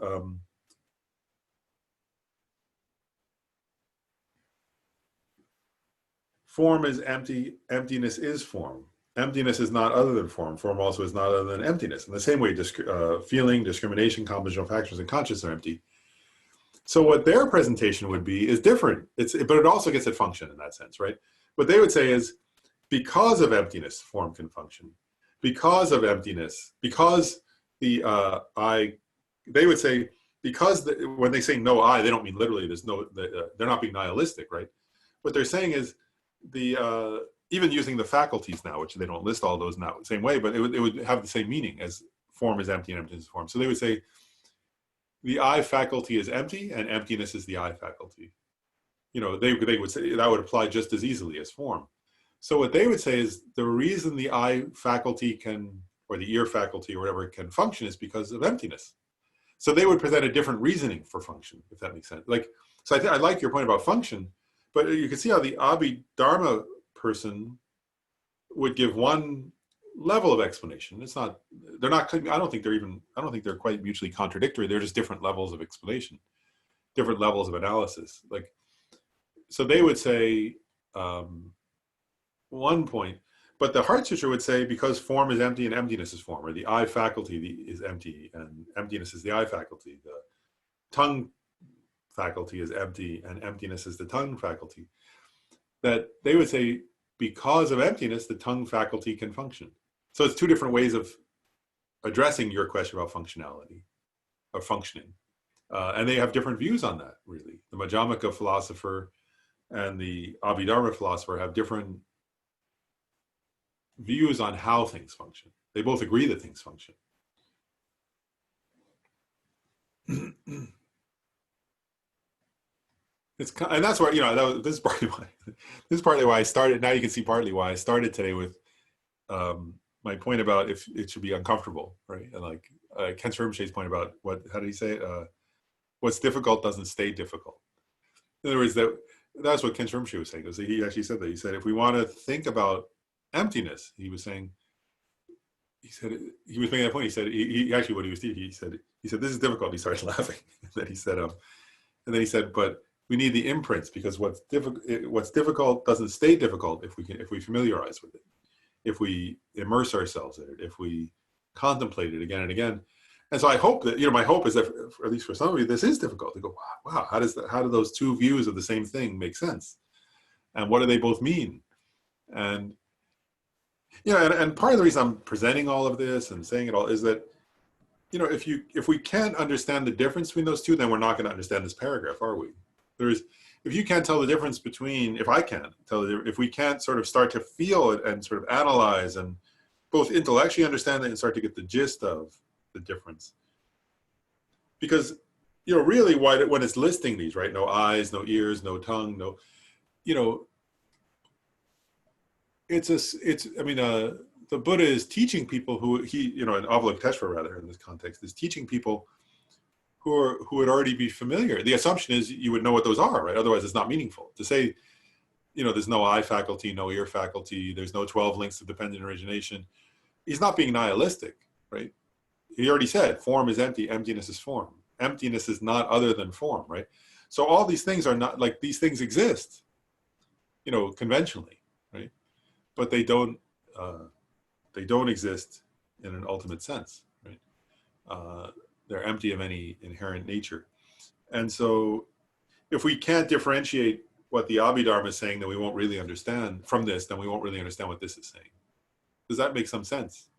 form is empty, emptiness is form. Emptiness is not other than form. Form also is not other than emptiness. In the same way, feeling, discrimination, compositional factors, and conscious are empty. So what their presentation would be is different. But it also gets at function in that sense, right? What they would say is, because of emptiness, form can function. Because of emptiness, because the they would say, because when they say no I, they don't mean literally. They're not being nihilistic, right? What they're saying is even using the faculties now, which they don't list all those in that same way, but it would have the same meaning as form is empty and emptiness is form. So they would say the I faculty is empty and emptiness is the I faculty. They would say that would apply just as easily as form. So what they would say is the reason the I faculty can, or the ear faculty or whatever, can function is because of emptiness. So they would present a different reasoning for function, if that makes sense. Like, so I like your point about function, but you can see how the Abhidharma person would give one level of explanation. It's not, they're not, I don't think they're quite mutually contradictory. They're just different levels of explanation, different levels of analysis. Like, so they would say one point, but the Heart Sutra would say because form is empty and emptiness is form, or the I faculty is empty and emptiness is the I faculty. The tongue faculty is empty and emptiness is the tongue faculty. That they would say because of emptiness, the tongue faculty can function. So it's two different ways of addressing your question about functionality, or functioning. And they have different views on that, really. The Madhyamaka philosopher and the Abhidharma philosopher have different views on how things function. They both agree that things function. And that's why, this is partly why I started. Now you can see partly why I started today with my point about if it should be uncomfortable, right? And like Ken Rinpoche's point about how did he say it? What's difficult doesn't stay difficult. In other words, that's what Ken Rinpoche was saying. Because he actually said that. He said if we want to think about emptiness, he was making that point. He said he actually what he was teaching. He said this is difficult. He started laughing. And then he said, but we need the imprints, because what's difficult doesn't stay difficult if we familiarize with it, if we immerse ourselves in it, if we contemplate it again and again. And so I hope that, my hope is that, at least for some of you, this is difficult. To go, wow, how do those two views of the same thing make sense? And what do they both mean? And, and part of the reason I'm presenting all of this and saying it all is that, if we can't understand the difference between those two, then we're not going to understand this paragraph, are we? If you can't tell the difference between, if I can't tell if we can't sort of start to feel it and sort of analyze and both intellectually understand it and start to get the gist of the difference. Because, really when it's listing these, right? No eyes, no ears, no tongue, no, the Buddha is teaching people who and Avalokiteshvara rather in this context is teaching people who would already be familiar. The assumption is you would know what those are, right? Otherwise it's not meaningful. To say, there's no eye faculty, no ear faculty, there's no 12 links of dependent origination. He's not being nihilistic, right? He already said form is empty, emptiness is form. Emptiness is not other than form, right? So all these things are not, like, these things exist, conventionally, right? But they don't exist in an ultimate sense, right? They're empty of any inherent nature. And so if we can't differentiate what the Abhidharma is saying, then we won't really understand from this, then we won't really understand what this is saying. Does that make some sense?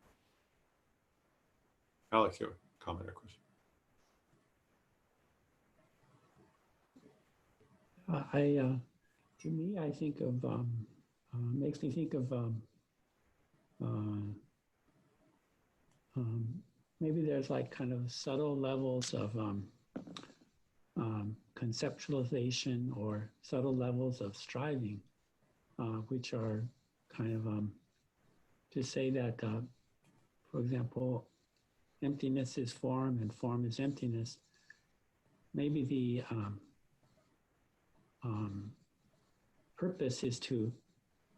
Alex, your comment or question? To me, I think of, makes me think of maybe there's like kind of subtle levels of conceptualization or subtle levels of striving, which are kind of to say that, for example, emptiness is form and form is emptiness. Maybe the purpose is to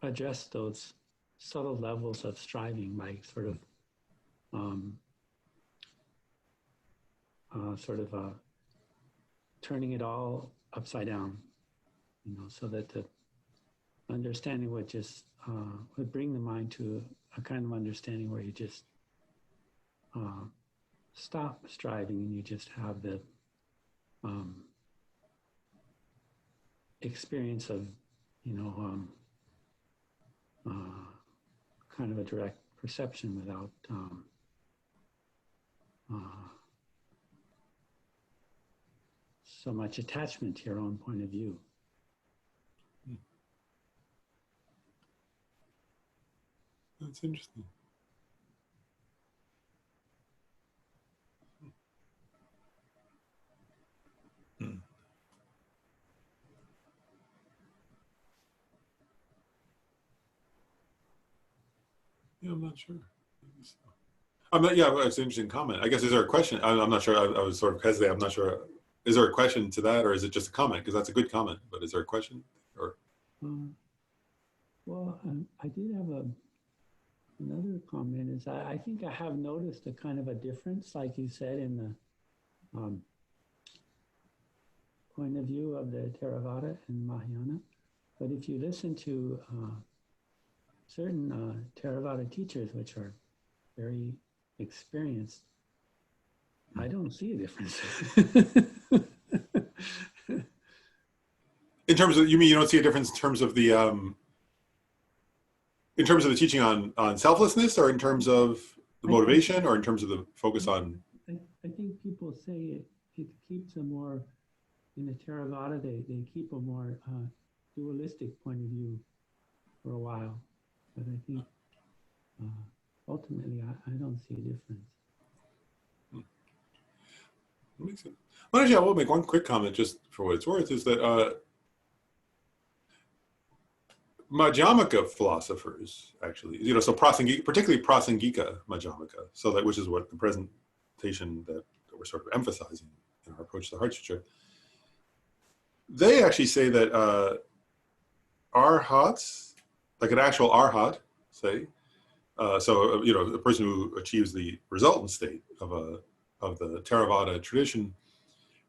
address those subtle levels of striving by sort of turning it all upside down, so that the understanding would bring the mind to a kind of understanding where you just stop striving and you just have the experience of, kind of a direct perception without so much attachment to your own point of view. That's interesting. Yeah, I'm not sure. I'm not, yeah, it's an interesting comment. I guess, is there a question? I'm not sure. I was sort of hesitant. I'm not sure. Is there a question to that, or is it just a comment? Because that's a good comment. But is there a question? Or Well, I did have another comment. Is I think I have noticed a kind of a difference, like you said, in the point of view of the Theravada and Mahayana. But if you listen to certain Theravada teachers, which are very experienced, I don't see a difference. in terms of, you mean you don't see a difference in terms of the teaching on selflessness, or in terms of the motivation, or in terms of the focus on? I think people say it keeps a more, in the Theravada, they keep a more dualistic point of view for a while. But I think ultimately I don't see a difference. That makes sense. Well, actually, I will make one quick comment just for what it's worth, is that Madhyamaka philosophers, actually, so Prasangika, particularly Prasangika Madhyamaka, so that, which is what the presentation that we're sort of emphasizing in our approach to the Heart Sutra, they actually say that arhats, like an actual arhat, say, so a person who achieves the resultant state of the Theravada tradition,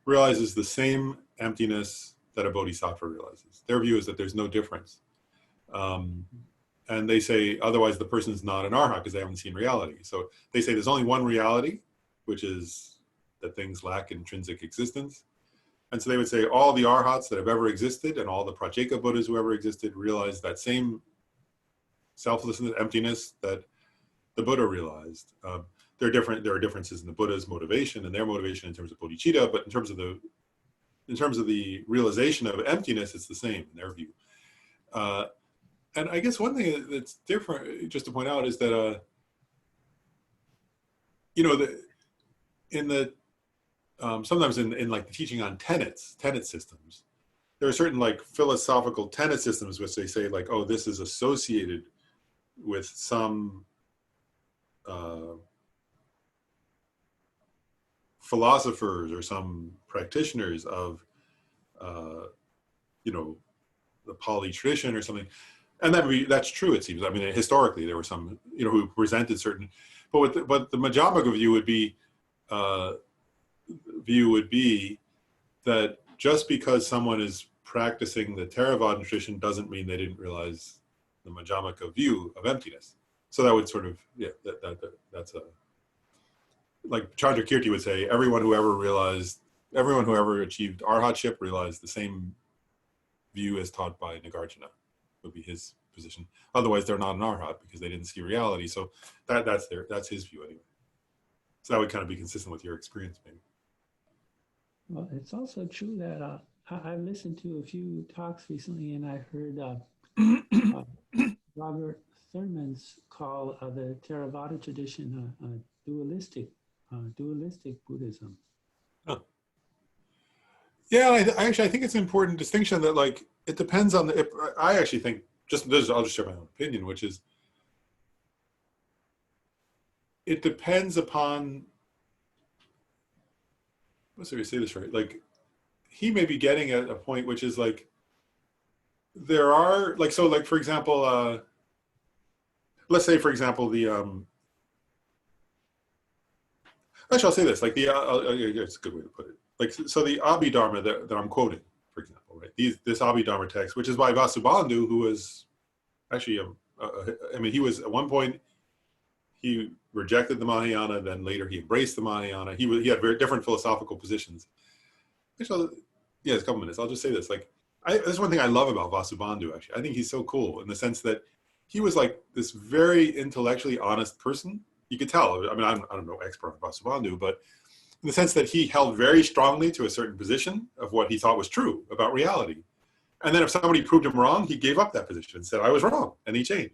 realizes the same emptiness that a bodhisattva realizes. Their view is that there's no difference. And they say, otherwise the person's not an arhat because they haven't seen reality. So they say there's only one reality, which is that things lack intrinsic existence. And so they would say all the arhats that have ever existed and all the Pratyeka Buddhas who ever existed realized that same selflessness, emptiness that the Buddha realized. There are differences in the Buddha's motivation and their motivation in terms of bodhicitta, but in terms of the realization of emptiness, it's the same in their view. And I guess one thing that's different, just to point out, is that sometimes in like the teaching on tenet systems, there are certain like philosophical tenet systems which they say like, oh, this is associated with some philosophers or some practitioners of the Pali tradition or something. And that's true, it seems. I mean, historically there were some who presented certain, but the Madhyamaka view would be that just because someone is practicing the Theravada tradition doesn't mean they didn't realize the Madhyamaka view of emptiness. So that would sort of, that's a, like Chandrakirti would say, everyone who ever achieved arhatship realized the same view as taught by Nagarjuna, would be his position. Otherwise, they're not an arhat because they didn't see reality. So that's his view anyway. So that would kind of be consistent with your experience, maybe. Well, it's also true that I've listened to a few talks recently, and I heard Robert Thurman's call the Theravada tradition dualistic Buddhism. Huh. Yeah, I think it's an important distinction that, like, it depends on I actually think, I'll just share my own opinion, which is, it depends upon, let's see if I say this right, like, he may be getting at a point which is like, there are, like, so like, for example, let's say, for example, actually, I'll say this, like it's a good way to put it. Like, so the Abhidharma that I'm quoting, for example, right? This Abhidharma text, which is by Vasubandhu, who was actually, he was, at one point, he rejected the Mahayana, then later he embraced the Mahayana. He had very different philosophical positions. Actually, yeah, it's a couple minutes. I'll just say this. Like, this is one thing I love about Vasubandhu, actually. I think he's so cool in the sense that he was like this very intellectually honest person. You could tell. I mean, I don't know expert on Vasubandhu, but in the sense that he held very strongly to a certain position of what he thought was true about reality. And then if somebody proved him wrong, he gave up that position and said, I was wrong. And he changed.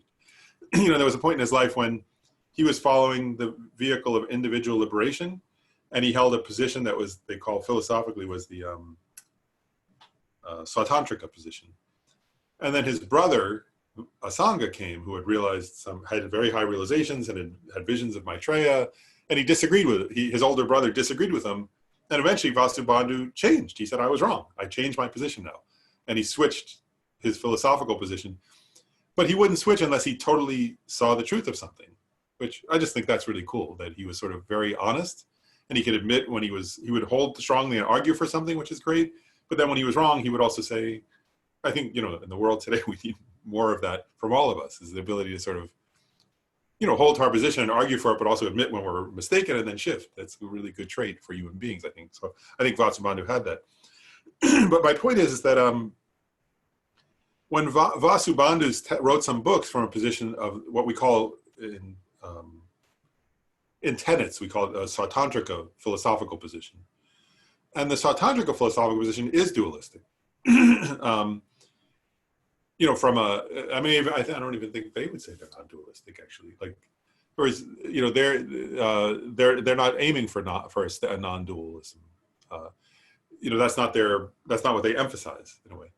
There was a point in his life when he was following the vehicle of individual liberation, and he held a position that was, they call philosophically, was the Swatantrika position. And then his brother, a Sangha came who had realized had very high realizations and had visions of Maitreya, and he disagreed with it. His older brother disagreed with him, and eventually Vasubandhu changed. He said, I was wrong. I changed my position now. And he switched his philosophical position. But he wouldn't switch unless he totally saw the truth of something, which I just think that's really cool, that he was sort of very honest, and he could admit when he would hold strongly and argue for something, which is great. But then when he was wrong, he would also say, I think, in the world today, we need more of that from all of us, is the ability to sort of, hold to our position and argue for it, but also admit when we're mistaken and then shift. That's a really good trait for human beings, I think. So I think Vasubandhu had that. But my point is that when Vasubandhu wrote some books from a position of what we call in tenets, we call it a Sautantrika philosophical position. And the Sautantrika philosophical position is dualistic. I don't even think they would say they're not dualistic, actually. Like, whereas, they're not aiming for a non-dualism. That's not what they emphasize in a way.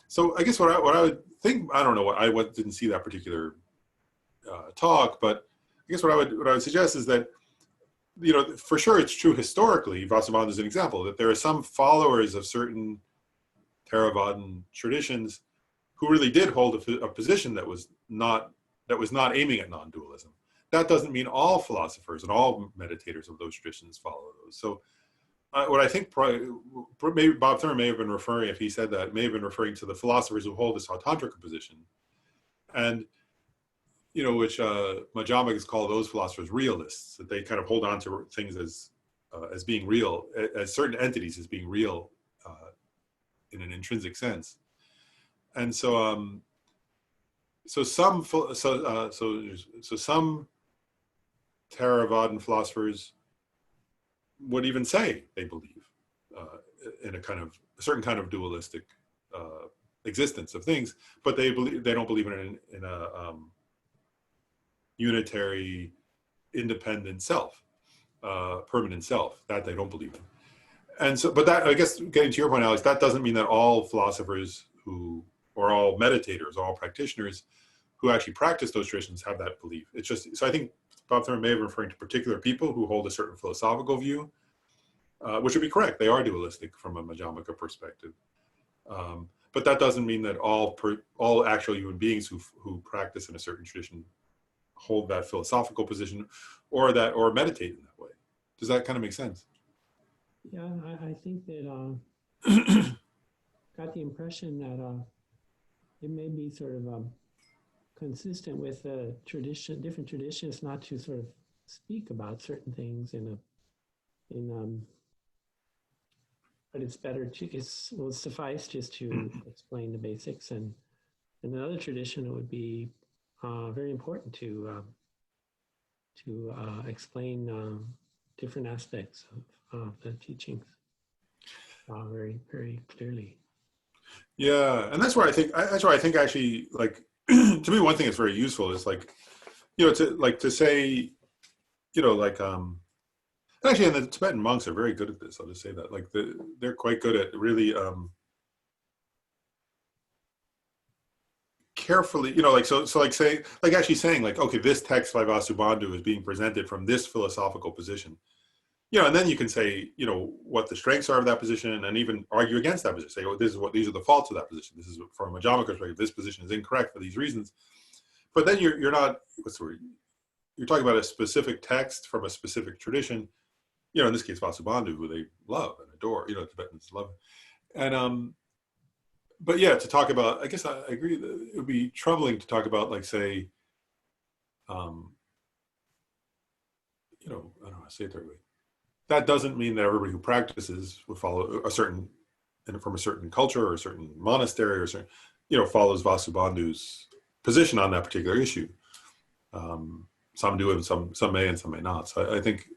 So I guess what I would think, I don't know, I didn't see that particular talk, but I guess what I would suggest is that, for sure it's true historically. Vasubandhu is an example that there are some followers of certain Theravadan traditions who really did hold a position that was not aiming at non-dualism. That doesn't mean all philosophers and all meditators of those traditions follow those. So what I think maybe Bob Thurman may have been referring, if he said that, may have been referring to the philosophers who hold this Sautantrika position, and which Madhyamikas call those philosophers realists, that they kind of hold on to things as being real, as certain entities as being real in an intrinsic sense. And so some Theravadan philosophers would even say they believe in a certain kind of dualistic existence of things, but they don't believe in a unitary, independent self, permanent self. That they don't believe in. And so, but that, I guess, getting to your point, Alex, that doesn't mean that all philosophers or all meditators, or all practitioners who actually practice those traditions have that belief. It's just, so I think Bob Thurman may have been referring to particular people who hold a certain philosophical view, which would be correct. They are dualistic from a Madhyamika perspective. But that doesn't mean that all actual human beings who practice in a certain tradition hold that philosophical position or meditate in that way. Does that kind of make sense? Yeah, I think that got the impression that it may be sort of consistent with different traditions not to sort of speak about certain things but it's better will suffice just to explain the basics, and in another tradition it would be very important to explain different aspects of the teachings very, very clearly. Yeah, and that's why I think actually, like, to me, one thing that's very useful is to say, actually, and the Tibetan monks are very good at this. I'll just say that, like, they're quite good at really carefully, actually saying, like, okay, this text by Vasubandhu is being presented from this philosophical position. And then you can say, what the strengths are of that position, and even argue against that position. Say, oh, these are the faults of that position. This is, from a Madhyamika perspective, this position is incorrect for these reasons. But then you're not, you're talking about a specific text from a specific tradition. In this case, Vasubandhu, who they love and adore. Tibetans love. And but yeah, to talk about, I guess I agree that it would be troubling to talk about, like, say, I don't know how to say it the right way. That doesn't mean that everybody who practices would follow from a certain culture or a certain monastery or certain, follows Vasubandhu's position on that particular issue. Some do, and some may, and some may not. So I think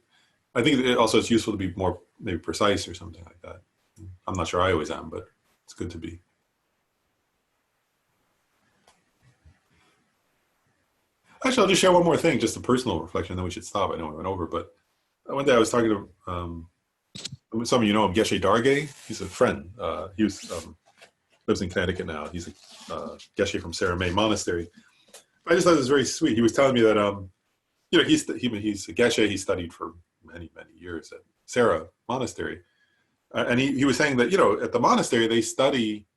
also it's useful to be more maybe precise or something like that. I'm not sure I always am, but it's good to be. Actually, I'll just share one more thing, just a personal reflection, then we should stop. I know we went over, but one day I was talking to some of you know him, Geshe Darge. He's a friend. He was lives in Connecticut now. He's a geshe from Sarah May Monastery. I just thought it was very sweet. He was telling me that he's a geshe. He studied for many years at Sarah Monastery, and he was saying that at the monastery they study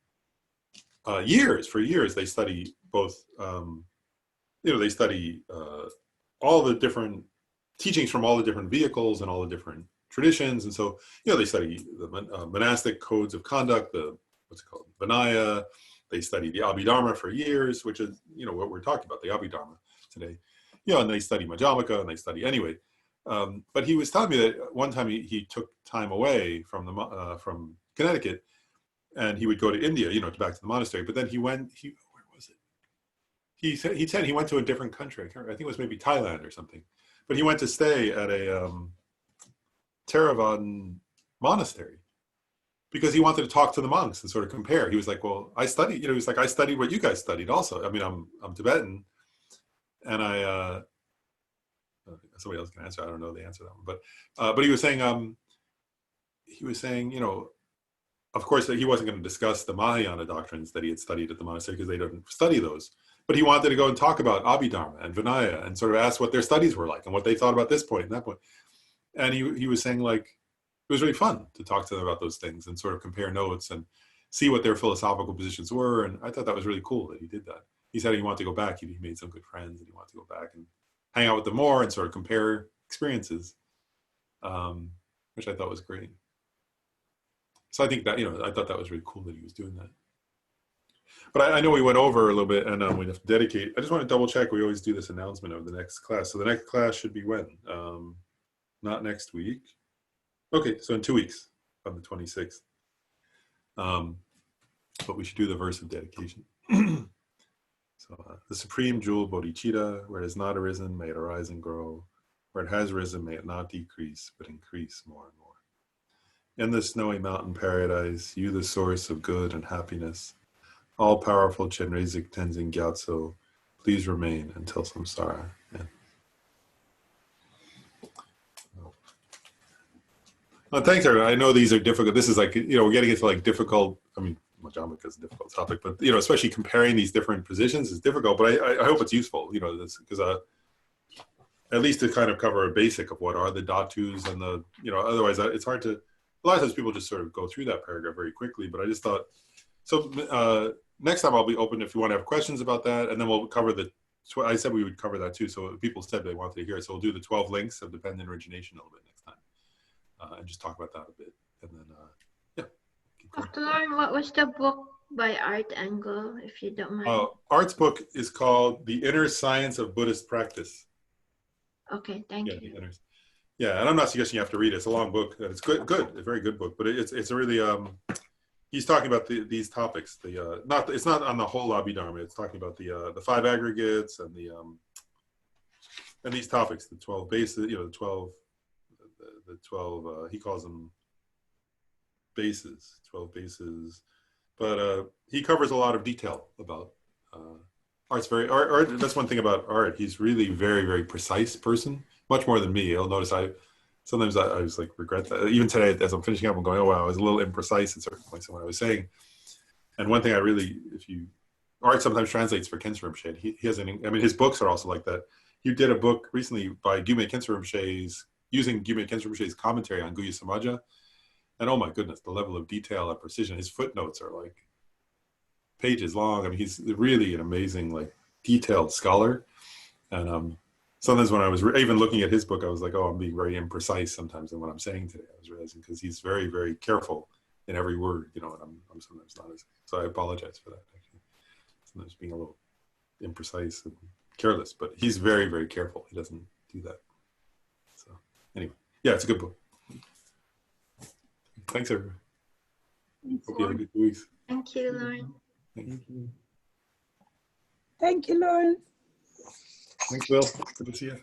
years. They study both. They study all the different teachings from all the different vehicles and all the different traditions, and so they study the monastic codes of conduct, the what's it called, Vinaya. They study the Abhidharma for years, which is what we're talking about, the Abhidharma today. And they study Madhyamaka, and they study anyway. But he was telling me that one time he took time away from Connecticut, and he would go to India, back to the monastery. But then where was it? He said he went to a different country. I think it was maybe Thailand or something. But he went to stay at a Theravadan monastery because he wanted to talk to the monks and sort of compare. He was like, well, I studied, he was like, I studied what you guys studied also. I mean, I'm Tibetan, and somebody else can answer. I don't know the answer to that one, but he was saying, of course, that he wasn't going to discuss the Mahayana doctrines that he had studied at the monastery because they didn't study those. But he wanted to go and talk about Abhidharma and Vinaya and sort of ask what their studies were like and what they thought about this point and that point. And he was saying, like, it was really fun to talk to them about those things and sort of compare notes and see what their philosophical positions were. And I thought that was really cool that he did that. He said he wanted to go back. He made some good friends, and he wanted to go back and hang out with them more and sort of compare experiences, which I thought was great. So I think that, I thought that was really cool that he was doing that. But I know we went over a little bit, and we have to dedicate. I just want to double check. We always do this announcement of the next class. So the next class should be when? Not next week. Okay, so in 2 weeks, on the 26th. But we should do the verse of dedication. So the supreme jewel bodhicitta, where it has not arisen, may it arise and grow. Where it has risen, may it not decrease, but increase more and more. In the snowy mountain paradise, you the source of good and happiness, all-powerful Chenrezig Tenzin Gyatso, please remain until samsara ends. Well, thanks, everyone. I know these are difficult. This is like, we're getting into like difficult, I mean, Madhyamaka is a difficult topic, but, especially comparing these different positions is difficult, but I hope it's useful, because at least to kind of cover a basic of what are the dhatus and the, otherwise it's hard to, a lot of times people just sort of go through that paragraph very quickly, but I just thought, so next time I'll be open if you want to have questions about that, and then we'll cover I said we would cover that too, so people said they wanted to hear it, so we'll do the 12 links of dependent origination a little bit next time, and just talk about that a bit, and then, yeah. Dr. Lauren, what was the book by Art Engel, if you don't mind? Art's book is called The Inner Science of Buddhist Practice. Okay, thank you. Yeah, and I'm not suggesting you have to read it. It's a long book, and it's good, a very good book. But it's a really he's talking about these topics. It's not on the whole Abhidharma. It's talking about the 5 aggregates and these topics, the 12 bases. The 12 he calls them bases, 12 bases. But he covers a lot of detail about Art's Art. That's one thing about Art. He's really very, very precise person. Much more than me. You'll notice sometimes I was like regret that. Even today, as I'm finishing up, I'm going, oh wow, I was a little imprecise at certain points in what I was saying. And one thing Art sometimes translates for Khyentse Rinpoche. He has his books are also like that. He did a book recently by Gyume Khyentse Rinpoche's, using Gyume Khyentse Rinpoche's commentary on Guya Samaja. And oh my goodness, the level of detail and precision. His footnotes are like pages long. I mean, he's really an amazing, like, detailed scholar. And sometimes when I was even looking at his book, I was like, oh, I'm being very imprecise sometimes in what I'm saying today. I was realizing because he's very, very careful in every word, and I'm sometimes not as, so I apologize for that, actually. Sometimes being a little imprecise and careless, but he's very, very careful. He doesn't do that. So anyway, yeah, it's a good book. Thanks, everyone. Hope you have a good 2 weeks. Thank you, Lauren. Thank you. Thank you, Lauren. Thanks, Will. Good to see you.